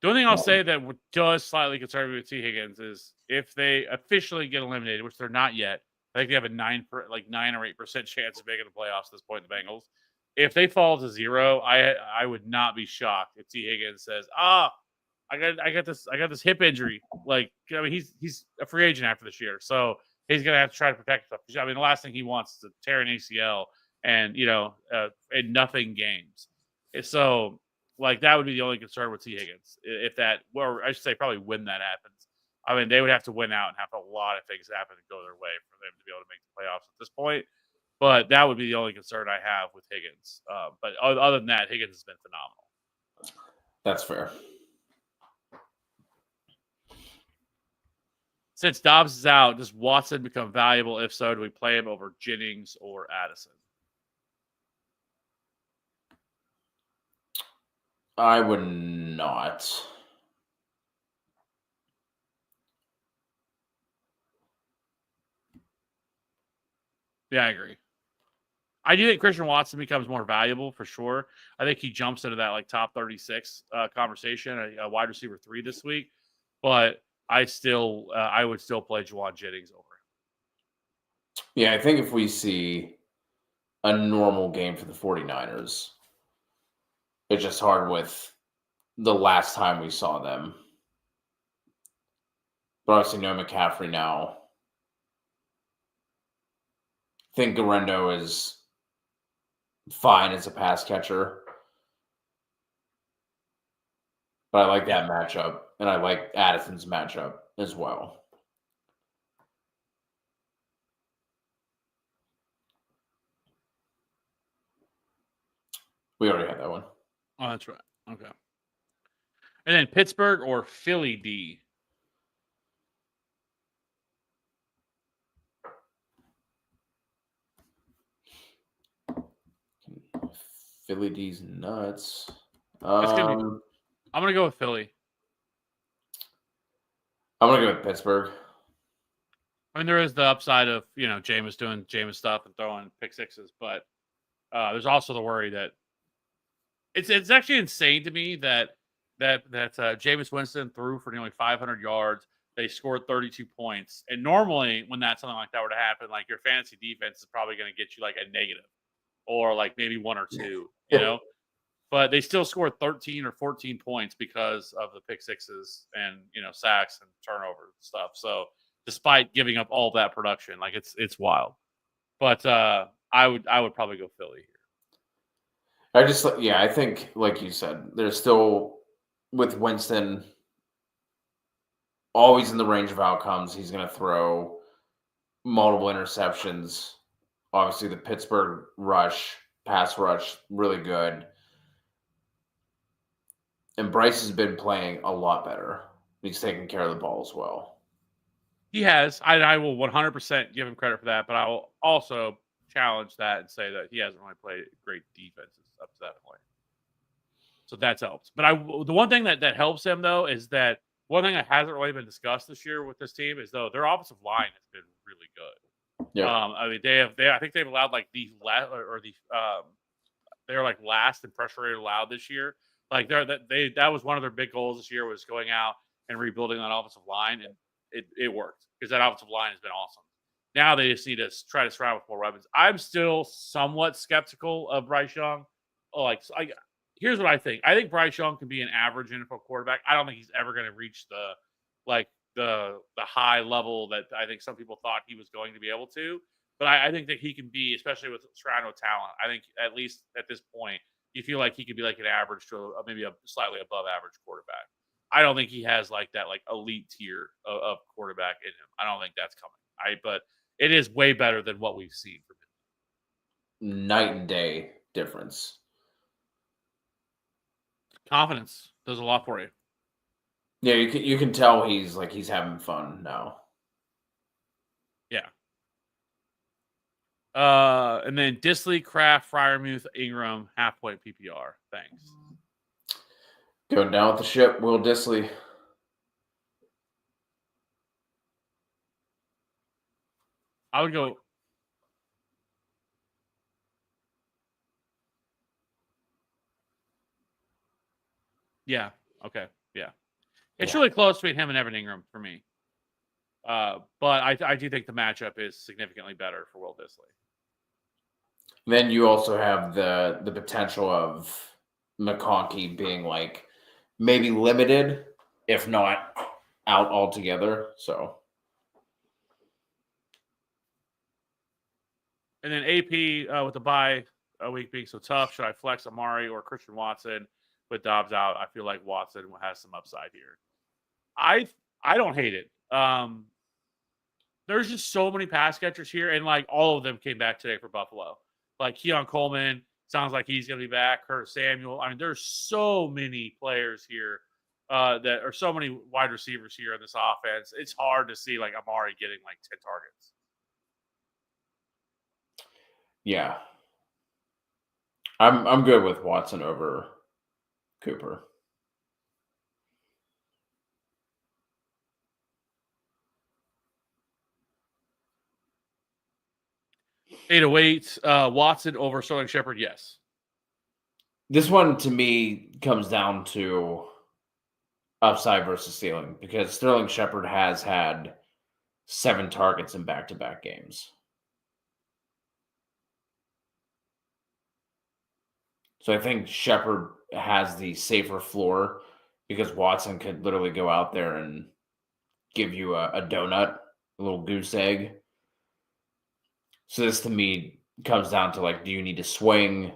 The only thing I'll say that does slightly concern me with T. Higgins is if they officially get eliminated, which they're not yet. I think they have a 9 or 8% chance of making the playoffs at this point. The Bengals, if they fall to 0, I would not be shocked if T. Higgins says, I got this hip injury. Like, I mean, he's a free agent after this year, so he's gonna have to try to protect himself. I mean, the last thing he wants is to tear an ACL and in nothing games. So, like, that would be the only concern with T. Higgins. If that, or I should say, probably when that happens. I mean, they would have to win out and have a lot of things happen and go their way for them to be able to make the playoffs at this point. But that would be the only concern I have with Higgins. But other than that, Higgins has been phenomenal. That's fair. Since Dobbs is out, does Watson become valuable? If so, do we play him over Jennings or Addison? I would not. Yeah, I agree. I do think Christian Watson becomes more valuable for sure. I think he jumps into that like top 36 conversation, a wide receiver 3 this week. But I would still play Jauan Jennings over. Yeah, I think if we see a normal game for the 49ers, it's just hard with the last time we saw them. But obviously no McCaffrey now. I think Garendo is fine as a pass catcher. But I like that matchup, and I like Addison's matchup as well. We already had that one. Oh, that's right. Okay. And then Pittsburgh or Philly D? Philly D's nuts. I'm going to go with Philly. I'm going to go with Pittsburgh. I mean, there is the upside of, Jameis doing Jameis stuff and throwing pick sixes, but there's also the worry that it's actually insane to me that Jameis Winston threw for nearly 500 yards, They scored 32 points. And normally when something like that were to happen, like your fantasy defense is probably going to get you like a negative or like maybe 1 or 2, you know? But they still scored 13 or 14 points because of the pick sixes and, sacks and turnover stuff. So despite giving up all that production, like it's wild. But I would probably go Philly here. I think like you said, there's still with Winston always in the range of outcomes. He's going to throw multiple interceptions. Obviously, the Pittsburgh pass rush, really good. And Bryce has been playing a lot better. He's taking care of the ball as well. He has. I will 100% give him credit for that, but I will also challenge that and say that he hasn't really played great defenses up to that point. So that's helped. But the one thing that helps him, though, is that one thing that hasn't really been discussed this year with this team is, though, their offensive line has been really good. Yeah. I mean, I think they've allowed like they're like last in pressure rate allowed this year. Like that was one of their big goals this year, was going out and rebuilding that offensive line, and it worked because that offensive line has been awesome. Now they just need to try to surround with more weapons. I'm still somewhat skeptical of Bryce Young. Here's what I think. I think Bryce Young can be an average NFL quarterback. I don't think he's ever going to reach the high level that I think some people thought he was going to be able to. But I think that he can be, especially with surrounded with talent. I think at least at this point, you feel like he could be like an average to maybe a slightly above average quarterback. I don't think he has like that like elite tier of quarterback in him. I don't think that's coming. But it is way better than what we've seen from him. Night and day difference. Confidence does a lot for you. Yeah, you can tell he's having fun now. Yeah. And then Dissly, Kraft, Freiermuth, Ingram, half-point PPR. Thanks. Going down with the ship, Will Dissly. I would go. Yeah. Okay. Yeah. It's really close between him and Evan Ingram for me. But I do think the matchup is significantly better for Will Dissly. Then you also have the potential of McConkey being like maybe limited, if not out altogether. So. And then AP with the bye week being so tough, should I flex Amari or Christian Watson with Dobbs out? I feel like Watson has some upside here. I don't hate it. There's just so many pass catchers here, and like all of them came back today for Buffalo. Like Keon Coleman sounds like he's going to be back. Curtis Samuel. I mean, there's so many players here that are so many wide receivers here in this offense. It's hard to see like Amari getting like 10 targets. Yeah. I'm good with Watson over Cooper. 808, Watson over Sterling Shepard, yes. This one, to me, comes down to upside versus ceiling, because Sterling Shepard has had 7 targets in back-to-back games. So I think Shepard has the safer floor, because Watson could literally go out there and give you a donut, a little goose egg. So this, to me, comes down to, like, do you need to swing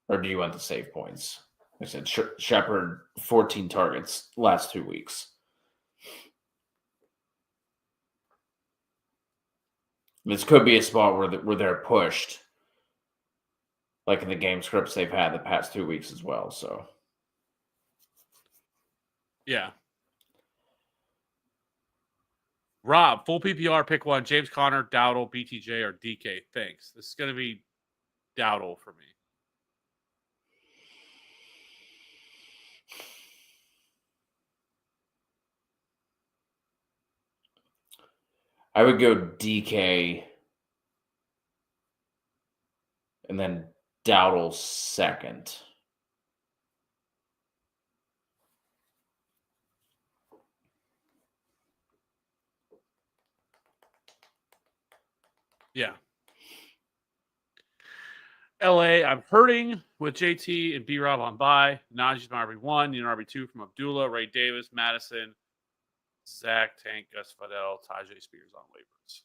or do you want to save points? I said Shepard, 14 targets last 2 weeks. This could be a spot where they're pushed, like in the game scripts they've had the past 2 weeks as well. So, yeah. Rob, full PPR, pick one. James Conner, Dowdle, BTJ, or DK. Thanks. This is going to be Dowdle for me. I would go DK and then Dowdle second. Yeah. LA, I'm hurting with JT and B Rob on bye. Najee's my RB1, RB2 from Abdullah, Ray Davis, Madison, Zach, Tank, Gus Fidel, Tajay Spears on waivers.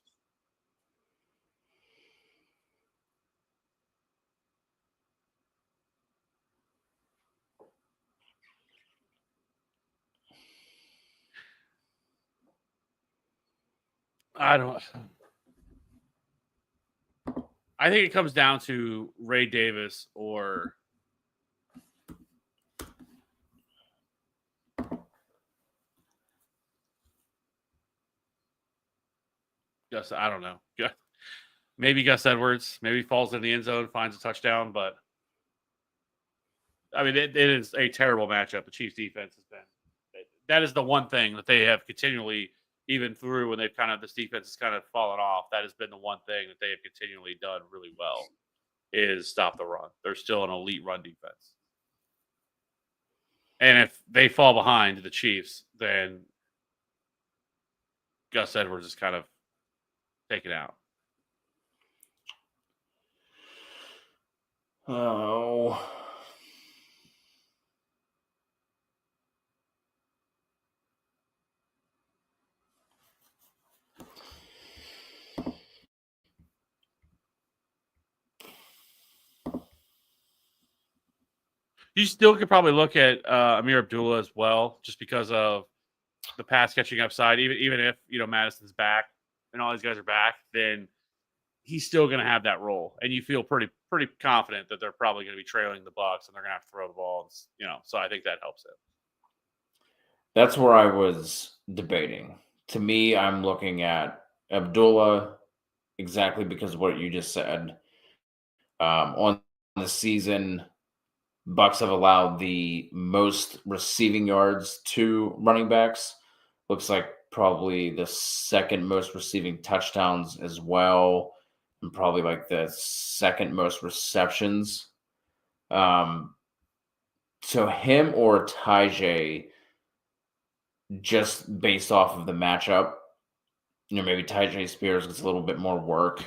I think it comes down to Ray Davis or Gus. I don't know. Maybe Gus Edwards. Maybe he falls in the end zone, finds a touchdown. But I mean, it is a terrible matchup. The Chiefs' defense has been. That is the one thing that they have continually, even through when they've this defense has kind of fallen off. That has been the one thing that they have continually done really well, is stop the run. They're still an elite run defense. And if they fall behind the Chiefs, then Gus Edwards is kind of taken out. Oh. You still could probably look at Amir Abdullah as well, just because of the pass catching upside. Even if Madison's back and all these guys are back, then he's still going to have that role, and you feel pretty confident that they're probably going to be trailing the Bucs and they're going to have to throw the ball. So I think that helps it. That's where I was debating. To me, I'm looking at Abdullah exactly because of what you just said. On the season, Bucs have allowed the most receiving yards to running backs. Looks like probably the second most receiving touchdowns as well, and probably like the second most receptions. So him or Tajay, just based off of the matchup, maybe Tajay Spears gets a little bit more work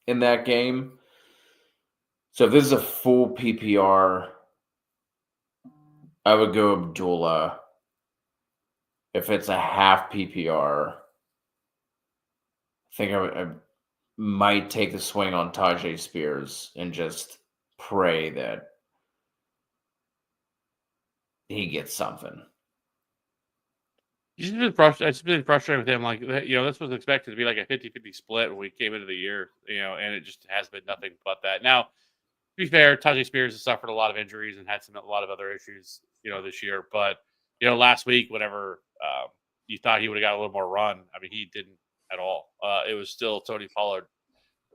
in that game. So if this is a full PPR, I would go Abdullah. If it's a half PPR, I think I might take the swing on Tajay Spears and just pray that he gets something. It's been frustrating with him. This was expected to be like a 50-50 split when we came into the year, and it just has been nothing but that. Now, to be fair, Tajay Spears has suffered a lot of injuries and had a lot of other issues, this year. But, last week, whenever you thought he would have got a little more run, I mean, he didn't at all. It was still Tony Pollard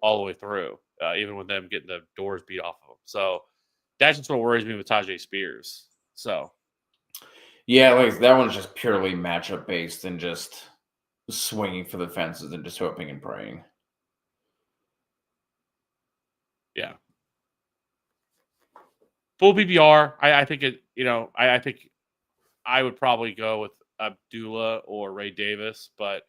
all the way through, even with them getting the doors beat off of him. So that's just what worries me with Tajay Spears. So. Yeah, like that one's just purely matchup based and just swinging for the fences and just hoping and praying. Yeah. Full PPR, I think it. I think I would probably go with Abdullah or Ray Davis, but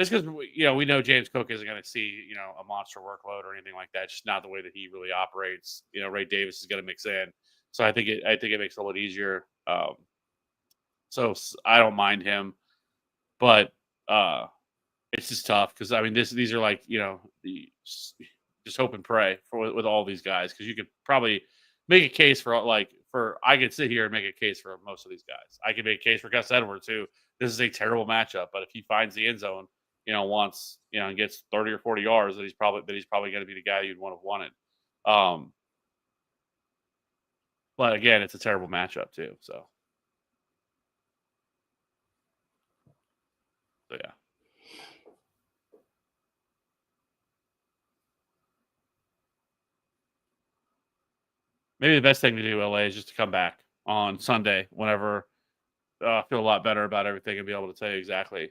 just because we know James Cook isn't going to see a monster workload or anything like that. It's just not the way that he really operates. Ray Davis is going to mix in, so I think it makes it a little easier. So I don't mind him, but it's just tough because I mean these are like just hope and pray with all these guys, because you could probably make a case for I could sit here and make a case for most of these guys. I could make a case for Gus Edwards too. This is a terrible matchup, but if he finds the end zone, once and gets 30 or 40 yards, that he's probably going to be the guy you'd want to have wanted. But again, it's a terrible matchup too. So yeah. Maybe the best thing to do, LA, is just to come back on Sunday whenever I feel a lot better about everything and be able to tell you exactly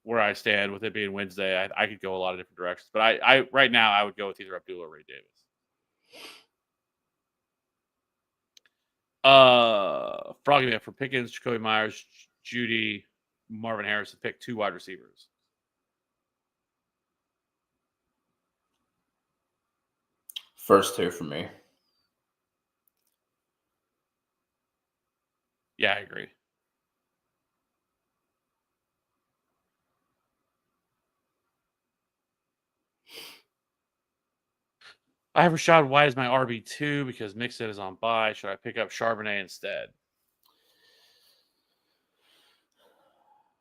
where I stand with it being Wednesday. I could go a lot of different directions, but I right now I would go with either Abdullah or Ray Davis. Froggy Man for Pickens, Jacoby Myers, Judy, Marvin Harrison pick 2 wide receivers. First two for me. Yeah, I agree. I have Rashad White as my RB2 because Mixon is on bye. Should I pick up Charbonnet instead?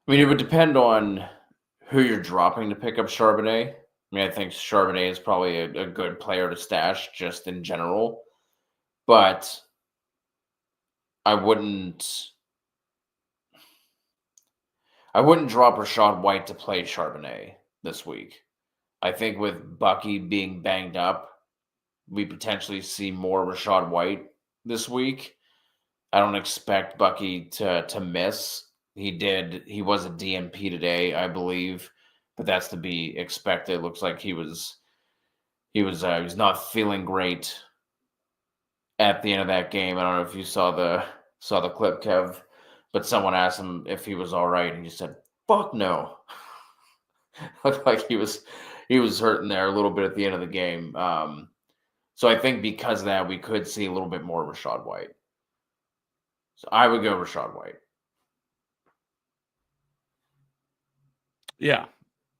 I mean, it would depend on who you're dropping to pick up Charbonnet. I mean, I think Charbonnet is probably a good player to stash just in general, but I wouldn't drop Rashad White to play Charbonnet this week. I think with Bucky being banged up, we potentially see more Rashad White this week. I don't expect Bucky to miss. He was a DNP today, I believe, but that's to be expected. Looks like he was not feeling great at the end of that game. I don't know if you saw the clip, Kev, but someone asked him if he was all right, and he said, "Fuck no." Looked like he was hurting there a little bit at the end of the game. So I think because of that, we could see a little bit more Rashad White. So I would go Rashad White. Yeah.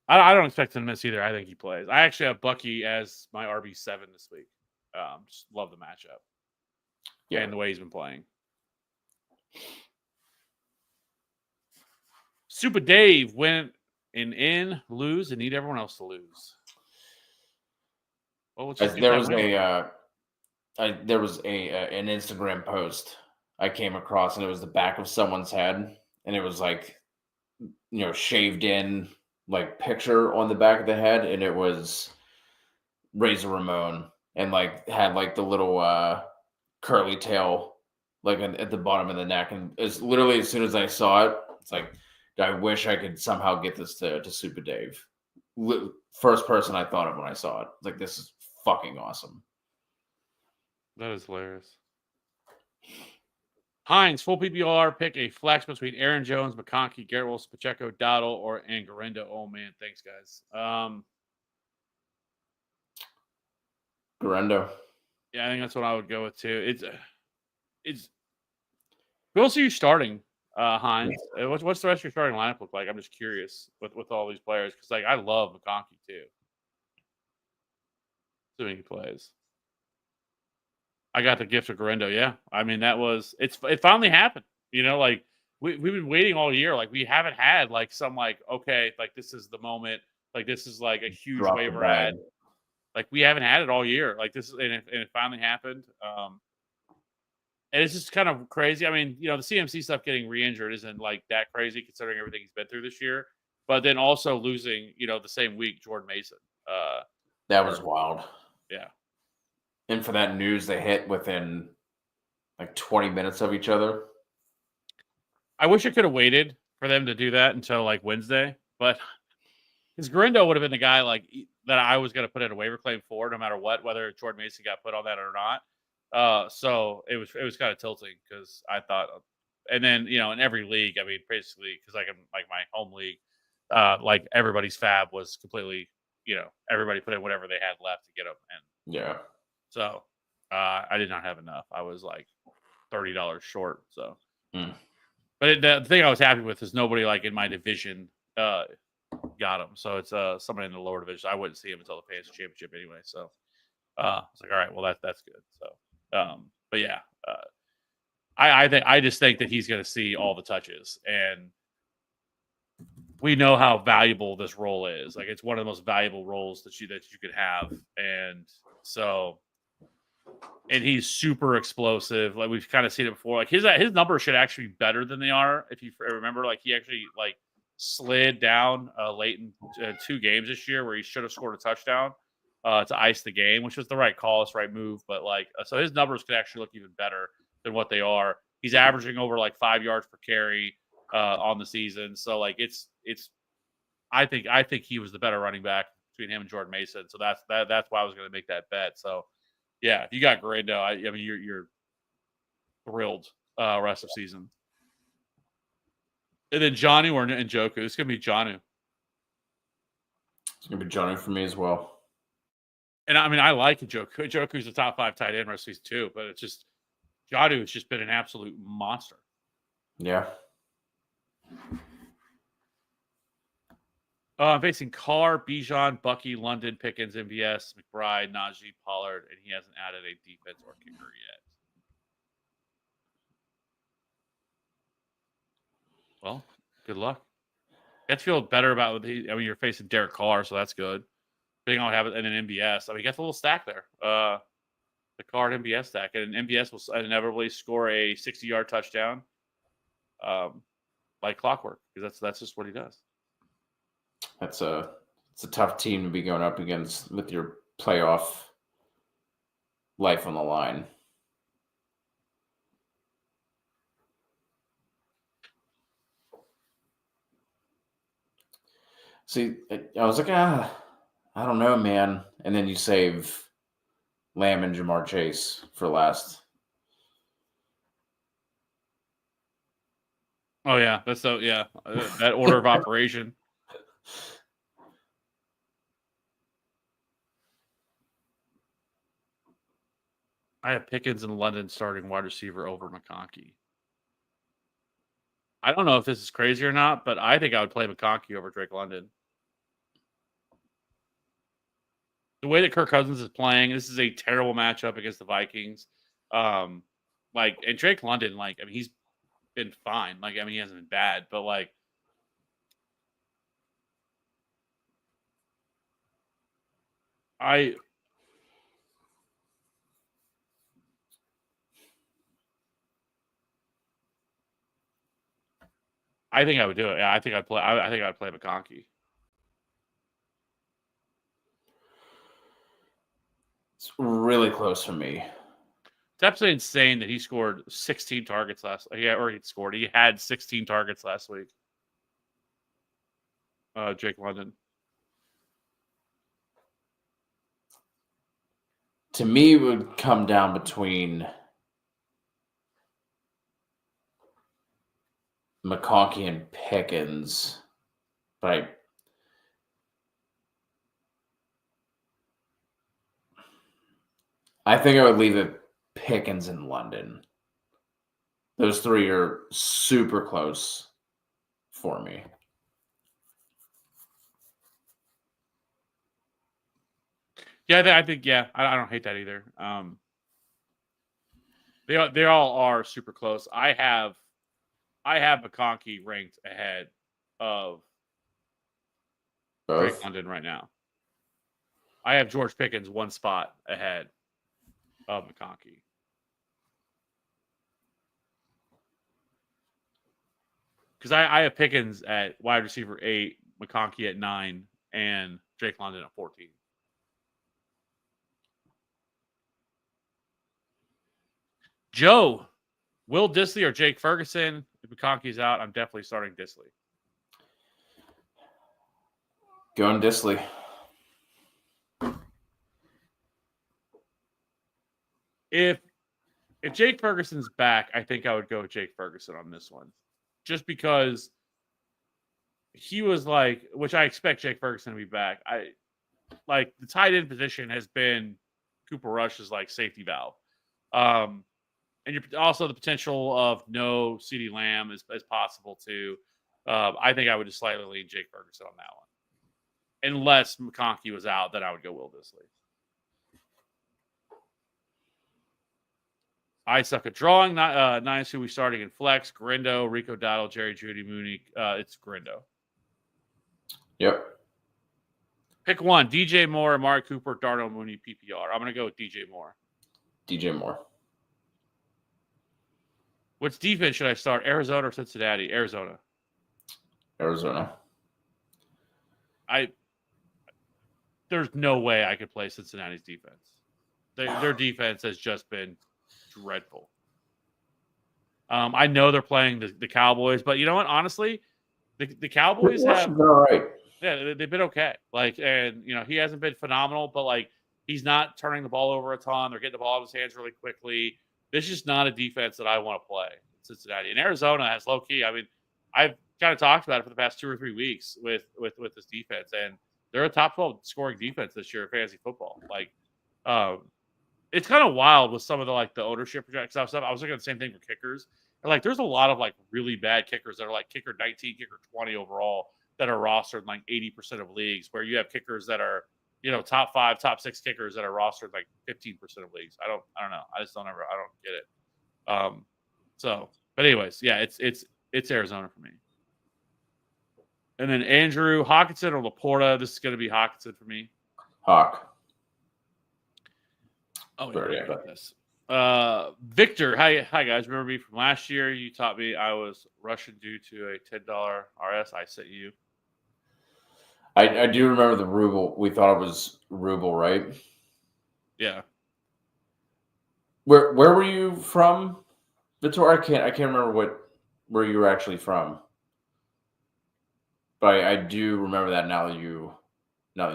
I don't expect him to miss either. I think he plays. I actually have Bucky as my RB7 this week. Just love the matchup. Yeah. And the way he's been playing. Super Dave went lose, and need everyone else to lose. Well, there was an Instagram post I came across, and it was the back of someone's head, and it was like, shaved in like picture on the back of the head, and it was Razor Ramon, and like had like the little curly tail like at the bottom of the neck, and it's literally as soon as I saw it, it's like, I wish I could somehow get this to Super Dave. First person I thought of when I saw it. Like, this is fucking awesome. That is hilarious. Hines, full PPR, pick a flex between Aaron Jones, McConkey, Garrett Wilson, Pacheco, Dowdle, and Garendo. Oh, man. Thanks, guys. Garendo. Yeah, I think that's what I would go with, too. It's who else are you starting, Hines? What's the rest of your starting lineup look like? I'm just curious with all these players because, like, I love McConkey, too. Assuming he plays. I got the gift of Garendo. Yeah, I mean it finally happened. Like we've been waiting all year. Like we haven't had like some like okay, like this is the moment. Like this is like a huge waiver ad. Like we haven't had it all year. Like this, and it finally happened. And it's just kind of crazy. I mean, the CMC stuff getting re-injured isn't like that crazy considering everything he's been through this year. But then also losing, the same week, Jordan Mason. That was wild. Yeah. And for that news, they hit within like 20 minutes of each other. I wish I could have waited for them to do that until like Wednesday, but because Garendo would have been the guy like that I was going to put in a waiver claim for, no matter what, whether Jordan Mason got put on that or not. So it was kind of tilting because I thought, and then in every league, I mean, basically because like my home league, like everybody's fab was completely, everybody put in whatever they had left to get them, and yeah. So I did not have enough. I was like $30 short. So, but the thing I was happy with is nobody like in my division got him. So it's somebody in the lower division. I wouldn't see him until the Fantasy Championship anyway. So it's like, all right, well that's good. So, but yeah, I just think that he's going to see all the touches, and we know how valuable this role is. Like it's one of the most valuable roles that you could have, and so. And he's super explosive. Like we've kind of seen it before. Like his numbers should actually be better than they are. If you remember, like he actually like slid down late in 2 games this year where he should have scored a touchdown to ice the game, which was the right call, it's the right move. But like, so his numbers could actually look even better than what they are. He's averaging over like 5 yards per carry on the season. So like it's. I think he was the better running back between him and Jordan Mason. So that's why I was going to make that bet. So. Yeah, if you got Garendo, I mean, you're thrilled rest of season. And then Jonnu or Njoku. It's going to be Jonnu. It's going to be Jonnu for me as well. And I mean, I like Njoku. Njoku's a top 5 tight end rest of season too, but it's just Jadu has just been an absolute monster. Yeah. Facing Carr, Bijan, Bucky, London, Pickens, MVS, McBride, Najee, Pollard, and he hasn't added a defense or kicker yet. Well, good luck. You have to feel better about you're facing Derek Carr, so that's good. Depending on what happens, and an MVS. I mean, you got the little stack there. The Carr and MVS stack. And MVS will inevitably score a 60-yard touchdown like clockwork, because that's just what he does. It's a tough team to be going up against with your playoff life on the line. See, I was like, I don't know, man. And then you save Lamb and Jamar Chase for last. Oh yeah, that's that order of operation. I have Pickens and London starting wide receiver over McConkey. I don't know if this is crazy or not, but I think I would play McConkey over Drake London. The way that Kirk Cousins is playing, this is a terrible matchup against the Vikings. And Drake London, he's been fine. He hasn't been bad, but I think I would do it. Yeah, I think I'd play McConkey. It's really close for me. It's absolutely insane that he scored 16 targets He had 16 targets last week. Jake London. To me, it would come down between McConkey and Pickens, but I think I would leave it Pickens in London. Those three are super close for me. Yeah, I think I don't hate that either. They all are super close. I have McConkey ranked ahead of Drake London right now. I have George Pickens one spot ahead of McConkey. Because I have Pickens at wide receiver 8, McConkey at 9, and Drake London at 14. Joe, Will Dissly or Jake Ferguson? If McConkey's out, I'm definitely starting Dissly. Going Dissly. If Jake Ferguson's back, I think I would go with Jake Ferguson on this one. Just because he was which I expect Jake Ferguson to be back. The tight end position has been Cooper Rush's safety valve. And you're also the potential of no CeeDee Lamb is possible too. I think I would just slightly lean Jake Ferguson on that one. Unless McConkey was out, then I would go Will Dissly. I suck at drawing. Nice who we starting in flex. Grindo, Rico Dowdle, Jerry Jeudy, Mooney. It's Grindo. Yep. Pick one. DJ Moore, Amari Cooper, Darnell Mooney, PPR. I'm going to go with DJ Moore. DJ Moore. Which defense should I start? Arizona or Cincinnati? Arizona. There's no way I could play Cincinnati's defense. Their defense has just been dreadful. I know they're playing the Cowboys, but you know what? Honestly, the Cowboys have been all right. Yeah, they've been okay. He hasn't been phenomenal, but he's not turning the ball over a ton. They're getting the ball out of his hands really quickly. This is not a defense that I want to play in Cincinnati. And Arizona has low key. I mean, I've kind of talked about it for the past 2 or 3 weeks with this defense, and they're a top 12 scoring defense this year in fantasy football. It's kind of wild with some of the ownership projections stuff. I was looking at the same thing for kickers. And like, there's a lot of like really bad kickers that are like kicker 19, kicker 20 overall that are rostered in like 80% of leagues, where you have kickers that are, top 5, top 6 kickers that are rostered like 15% of leagues. I don't know. I don't get it. But anyways, yeah, it's Arizona for me. And then Andrew, Hawkinson or Laporta. This is going to be Hawkinson for me. Hawk. Oh, yeah, I got this. Victor, hi guys. Remember me from last year? You taught me I was Russian due to a $10 RS I sent you. I do remember the ruble. We thought it was ruble, right? Yeah. Where were you from, Victor? I can't remember where you were actually from. But I do remember that now that you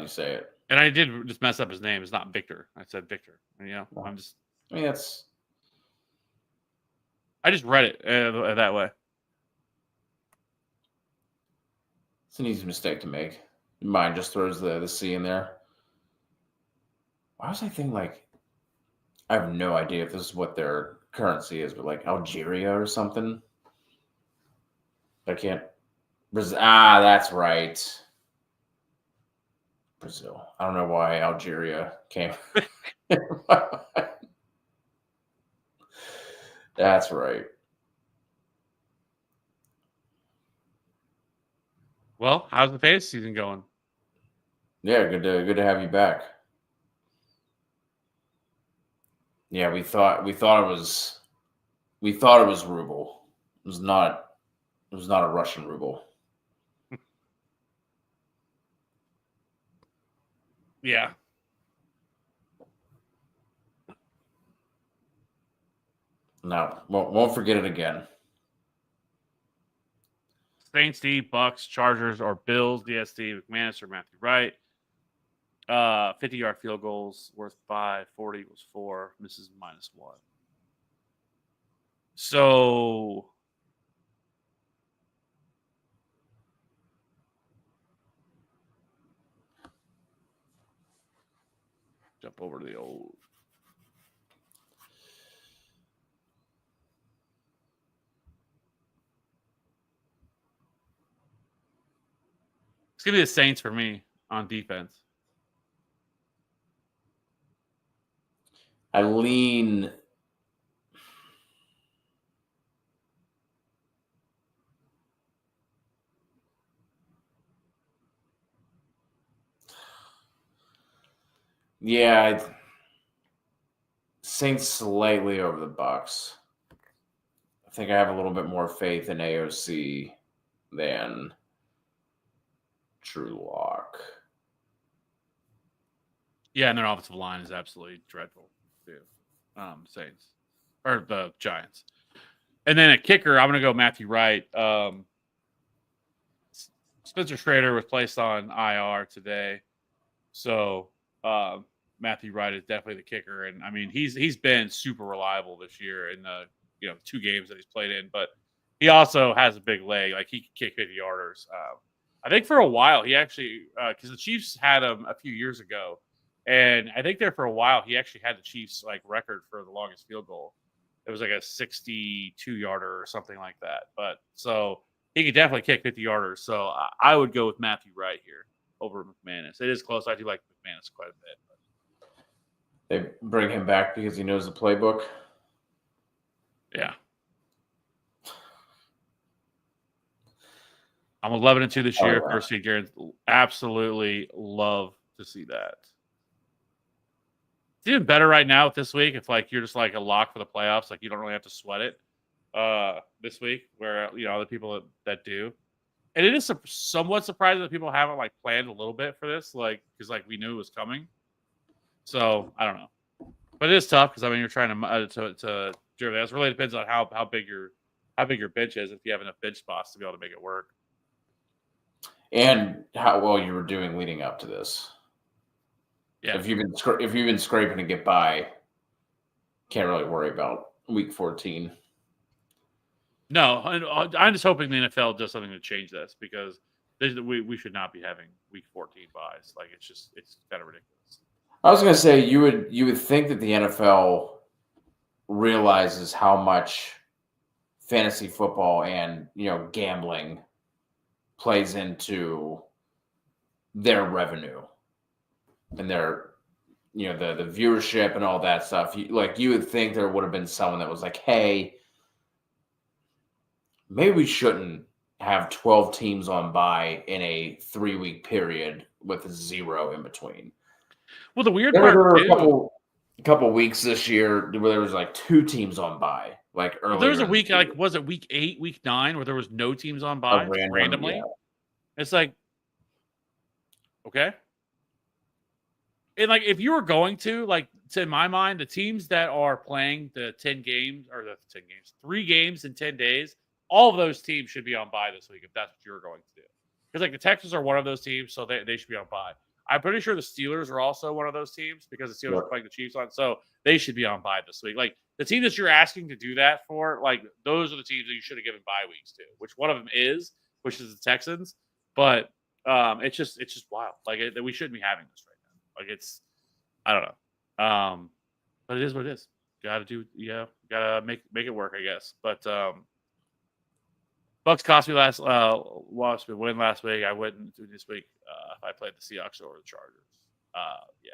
say it. And I did just mess up his name. It's not Victor. I said Victor. And, I just read it that way. It's an easy mistake to make. Mine just throws the C in there. Why was I thinking like, I have no idea if this is what their currency is, but like Algeria or something. I can't. That's right. Brazil. I don't know why Algeria came. That's right. Well, how's the fantasy season going? Yeah, good to have you back. Yeah, we thought it was ruble. It was not a Russian ruble. Yeah. No, won't forget it again. Saints D, Bucks, Chargers, or Bills, DSD, McManus or Matthew Wright. 50-yard field goals worth 5, 40 was 4, misses -1. So jump over to the old. It's going to be the Saints for me on defense. I lean. Yeah, Saints slightly over the Bucks. I think I have a little bit more faith in AOC than Drew Lock. Yeah, and their offensive line is absolutely dreadful too. Saints or the Giants. And then a kicker, I'm going to go Matthew Wright. Spencer Schrader was placed on IR today. So Matthew Wright is definitely the kicker. And I mean, he's been super reliable this year in the 2 games that he's played in, but he also has a big leg. Like he can kick 50-yarders. I think for a while he actually, because the Chiefs had him a few years ago, and I think there for a while he actually had the Chiefs like record for the longest field goal. It was like a 62-yarder or something like that. But so he could definitely kick 50-yarders. So I would go with Matthew Wright here over McManus. It is close. I do like McManus quite a bit. They bring him back because he knows the playbook. Yeah. I'm 11-2 this year. Yeah. First seed guarantee. Absolutely love to see that. It's even better right now with this week if like you're just like a lock for the playoffs, like you don't really have to sweat it this week, where other people that do. And it is somewhat surprising that people haven't like planned a little bit for this, like because like we knew it was coming. So I don't know, but it is tough because I mean you're trying to drive that. It really depends on how big your bench is, if you have enough bench spots to be able to make it work, and how well you were doing leading up to this. Yeah. If you've been scraping to get by, can't really worry about week 14. No, I'm just hoping the NFL does something to change this, because we should not be having week 14 buys. Like it's kind of ridiculous. I was gonna say you would think that the NFL realizes how much fantasy football and gambling plays into their revenue and their the viewership and all that stuff. You would think there would have been someone that was like, hey, maybe we shouldn't have 12 teams on bye in a 3-week period with 0 in between. Well, the weird There part were too, a couple weeks this year where there was like 2 teams on bye, like earlier. there was a in the week, season. was it week 8, week 9, where there was no teams on A bye just random, randomly? It's like, okay. And like, if you were going to, like, to my mind, the teams that are playing the 10 games or the 10 games, 3 games in 10 days, all of those teams should be on bye this week if that's what you're going to do. Because like the Texans are one of those teams, so they should be on bye. I'm pretty sure the Steelers are also one of those teams because the Steelers are playing the Chiefs on, so they should be on bye this week. Like the team that you're asking to do that for, like those are the teams that you should have given bye weeks to, which one of them is, which is the Texans. But it's just wild. Like we shouldn't be having this right now. Like it's, I don't know. But it is what it is. Gotta make it work, I guess. But Bucks cost me win last week. I wouldn't do this week if I played the Seahawks over the Chargers. Yeah.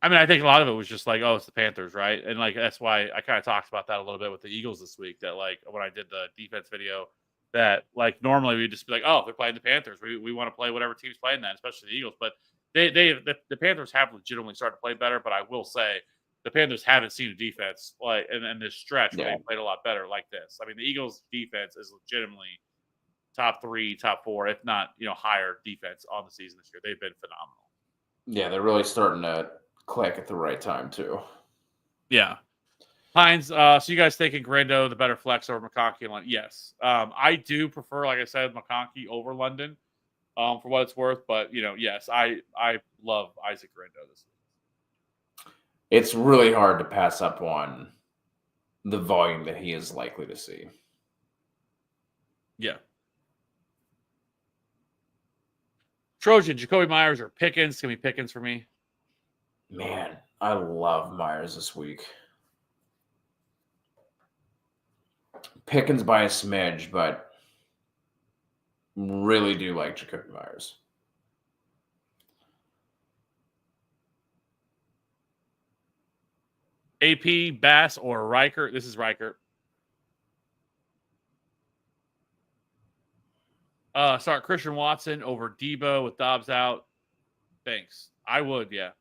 I mean, I think a lot of it was just like, oh, it's the Panthers, right? And like that's why I kind of talked about that a little bit with the Eagles this week. That like when I did the defense video, that like normally we'd just be like, oh, they're playing the Panthers. We want to play whatever team's playing that, especially the Eagles. But the Panthers have legitimately started to play better. But I will say the Panthers haven't seen a defense like in this stretch where they played a lot better like this. I mean, the Eagles' defense is legitimately top 3, top 4, if not higher defense on the season this year. They've been phenomenal. Yeah, they're really starting to click at the right time too. Yeah. Hines, so you guys thinking Grando the better flex over McConkey and London? Yes. I do prefer, like I said, McConkey over London for what it's worth. But, yes, I love Isaac Grando this week. It's really hard to pass up on the volume that he is likely to see. Yeah. Trojan, Jacoby Myers or Pickens? Give me Pickens for me. Man, I love Myers this week. Pickens by a smidge, but really do like Jacoby Myers. AP, Bass, or Riker? This is Riker. Start Christian Watson over Debo with Dobbs out. Thanks. I would, yeah.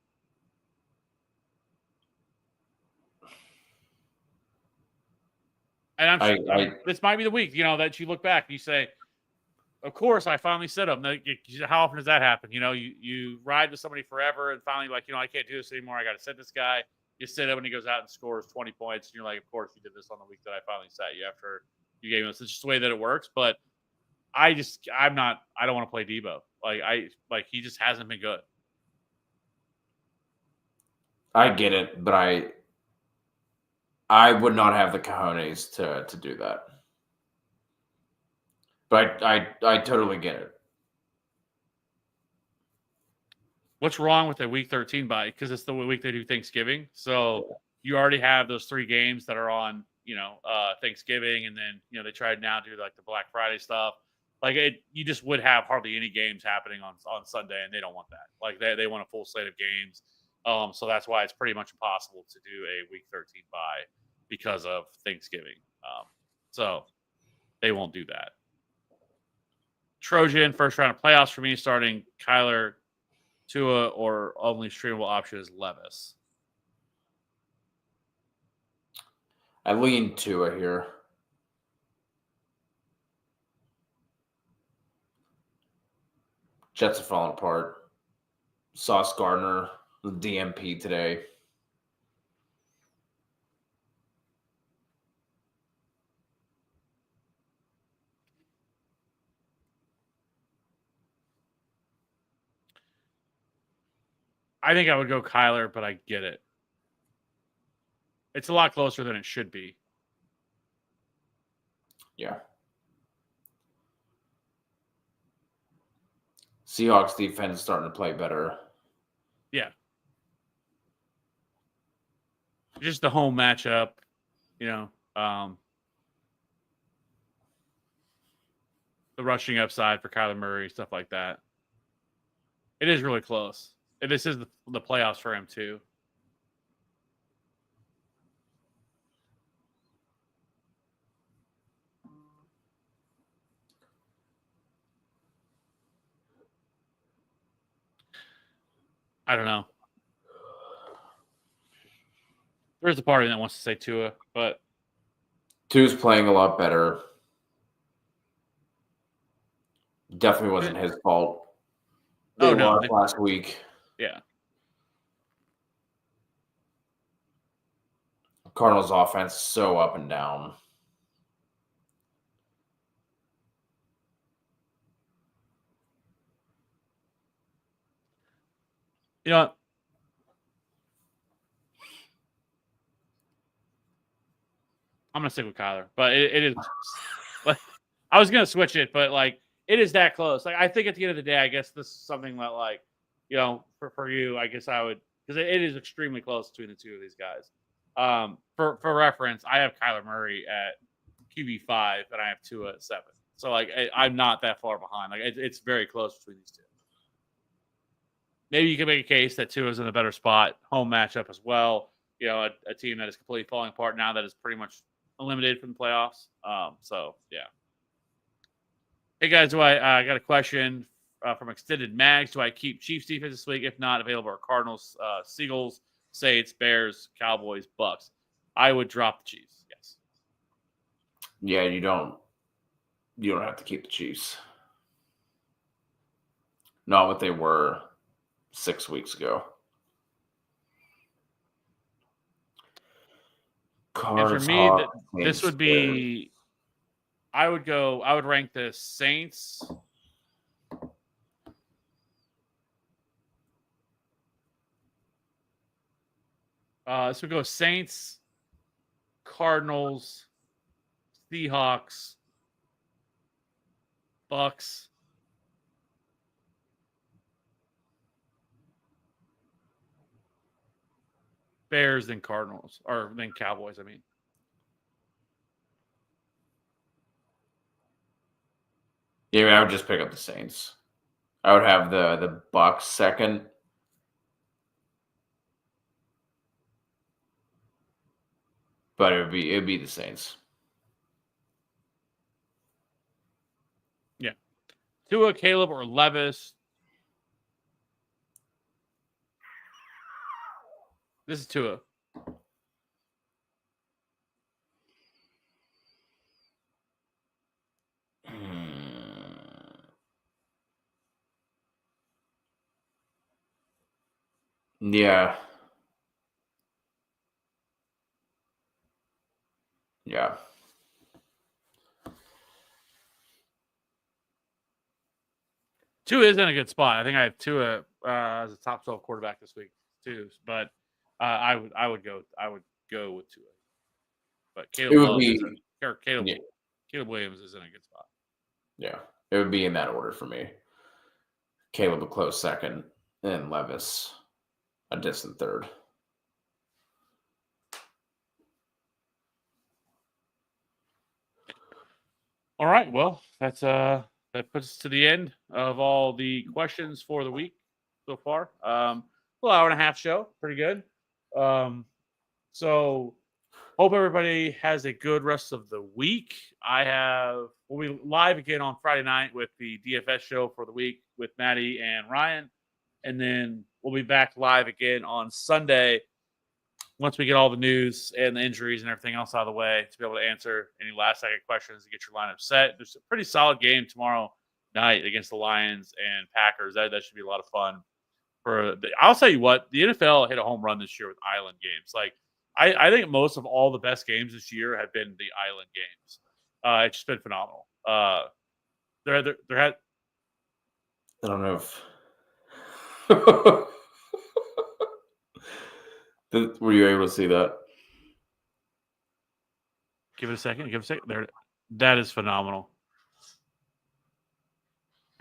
And I'm sure this might be the week, that you look back and you say, of course, I finally sit him. How often does that happen? You ride with somebody forever and finally I can't do this anymore. I got to sit this guy. You sit him and he goes out and scores 20 points. And you're like, of course you did this on the week that I finally sat you after you gave us. It's just the way that it works. But I don't want to play Debo. He just hasn't been good. I get it, but I would not have the cojones to do that. But I totally get it. What's wrong with the week 13 bye? Because it's the week they do Thanksgiving. So you already have those 3 games that are on, Thanksgiving. And then, they try to now do like the Black Friday stuff. You just would have hardly any games happening on Sunday, and they don't want that. They want a full slate of games. So that's why it's pretty much impossible to do a week 13 bye because of Thanksgiving. So they won't do that. Trojan, first round of playoffs for me, starting Kyler, Tua, or only streamable option is Levis. I lean Tua here. Jets are falling apart. Sauce Gardner, the DMP today. I think I would go Kyler, but I get it. It's a lot closer than it should be. Yeah. Seahawks defense is starting to play better. Yeah. Just the home matchup, the rushing upside for Kyler Murray, stuff like that. It is really close. And this is the playoffs for him, too. I don't know. There's a part of me that wants to say Tua, but Tua's playing a lot better. Definitely wasn't his fault. They lost last week. Yeah. Cardinals offense so up and down. You know what? I'm going to stick with Kyler, but it is like I was going to switch it, but like it is that close. Like I think at the end of the day, I guess this is something that like, for you, I guess I would, because it is extremely close between the two of these guys. For reference, I have Kyler Murray at QB5 and I have Tua at 7. So like I'm not that far behind. Like it's very close between these two. Maybe you can make a case that Tua is in a better spot, home matchup as well. A team that is completely falling apart now that is pretty much eliminated from the playoffs. So yeah. Hey guys, I got a question from Extended Mags. Do I keep Chiefs defense this week? If not, available are Cardinals, Seagulls, Saints, Bears, Cowboys, Bucks. I would drop the Chiefs. Yes. Yeah, you don't have to keep the Chiefs. Not what they were 6 weeks ago. And for me, this would be. I would rank the Saints. This would go Saints, Cardinals, Seahawks, Bucks, Bears, then Cardinals, or then Cowboys, I mean. Yeah, I would just pick up the Saints. I would have the Bucks second. But it'd be the Saints. Yeah. Tua, Caleb, or Levis. This is Tua. Yeah. Yeah. Tua is in a good spot. I think I have Tua as a top 12 quarterback this week too. But I would go with Tua. But Caleb Williams is in a good spot. Yeah, it would be in that order for me. Caleb a close second, and Levis a distant third. All right. Well, that puts us to the end of all the questions for the week so far. Well, hour and a half show, pretty good. So hope everybody has a good rest of the week. We'll be live again on Friday night with the DFS show for the week with Maddie and Ryan. And then we'll be back live again on Sunday once we get all the news and the injuries and everything else out of the way to be able to answer any last-second questions and get your lineup set. There's a pretty solid game tomorrow night against the Lions and Packers. That should be a lot of fun. I'll tell you what, the NFL hit a home run this year with island games. Like, I think most of all the best games this year have been the island games. It's just been phenomenal. There had. I don't know if. Were you able to see that? Give it a second. There. That is phenomenal.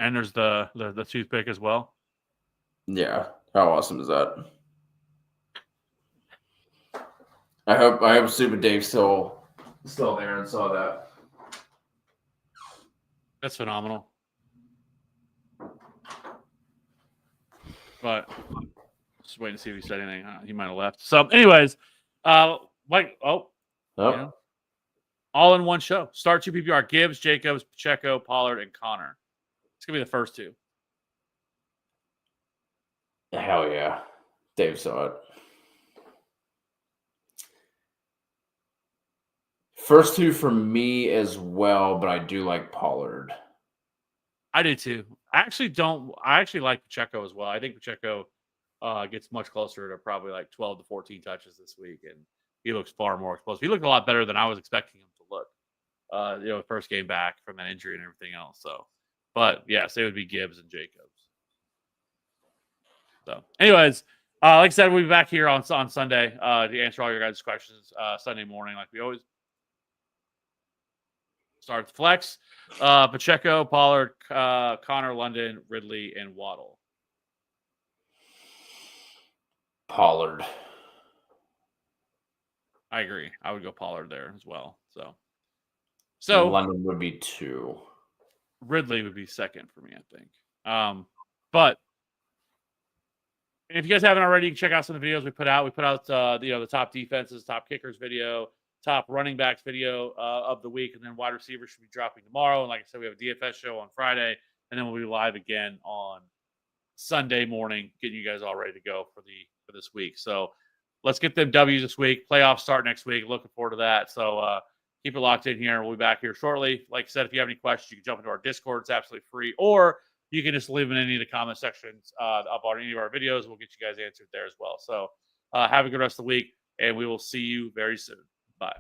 And there's the toothpick as well. Yeah. How awesome is that? I hope Stupid Dave's still there and saw that. That's phenomenal. But just waiting to see if he said anything. He might have left. So, anyways, all in one show. Start 2 PPR. Gibbs, Jacobs, Pacheco, Pollard, and Connor. It's gonna be the first 2. Hell yeah. Dave saw it. First 2 for me as well, but I do like Pollard. I do too. I actually like Pacheco as well. I think Pacheco gets much closer to probably like 12 to 14 touches this week, and he looks far more explosive. He looked a lot better than I was expecting him to look. First game back from that injury and everything else. So, but yes, it would be Gibbs and Jacobs. So, anyways, like I said, we'll be back here on Sunday to answer all your guys' questions Sunday morning, like we always. Start the flex. Pacheco, Pollard, Connor, London, Ridley, and Waddle. Pollard. I agree. I would go Pollard there as well. So London would be 2. Ridley would be second for me, I think. But if you guys haven't already, you can check out some of the videos we put out. We put out the top defenses, top kickers video, top running backs video of the week, and then wide receivers should be dropping tomorrow. And like I said, we have a DFS show on Friday, and then we'll be live again on Sunday morning, getting you guys all ready to go for this week. So let's get them W's this week. Playoffs start next week. Looking forward to that. So keep it locked in here. We'll be back here shortly. Like I said, if you have any questions, you can jump into our Discord. It's absolutely free, or you can just leave them in any of the comment sections up on any of our videos. We'll get you guys answered there as well. So have a good rest of the week, and we will see you very soon. Bye.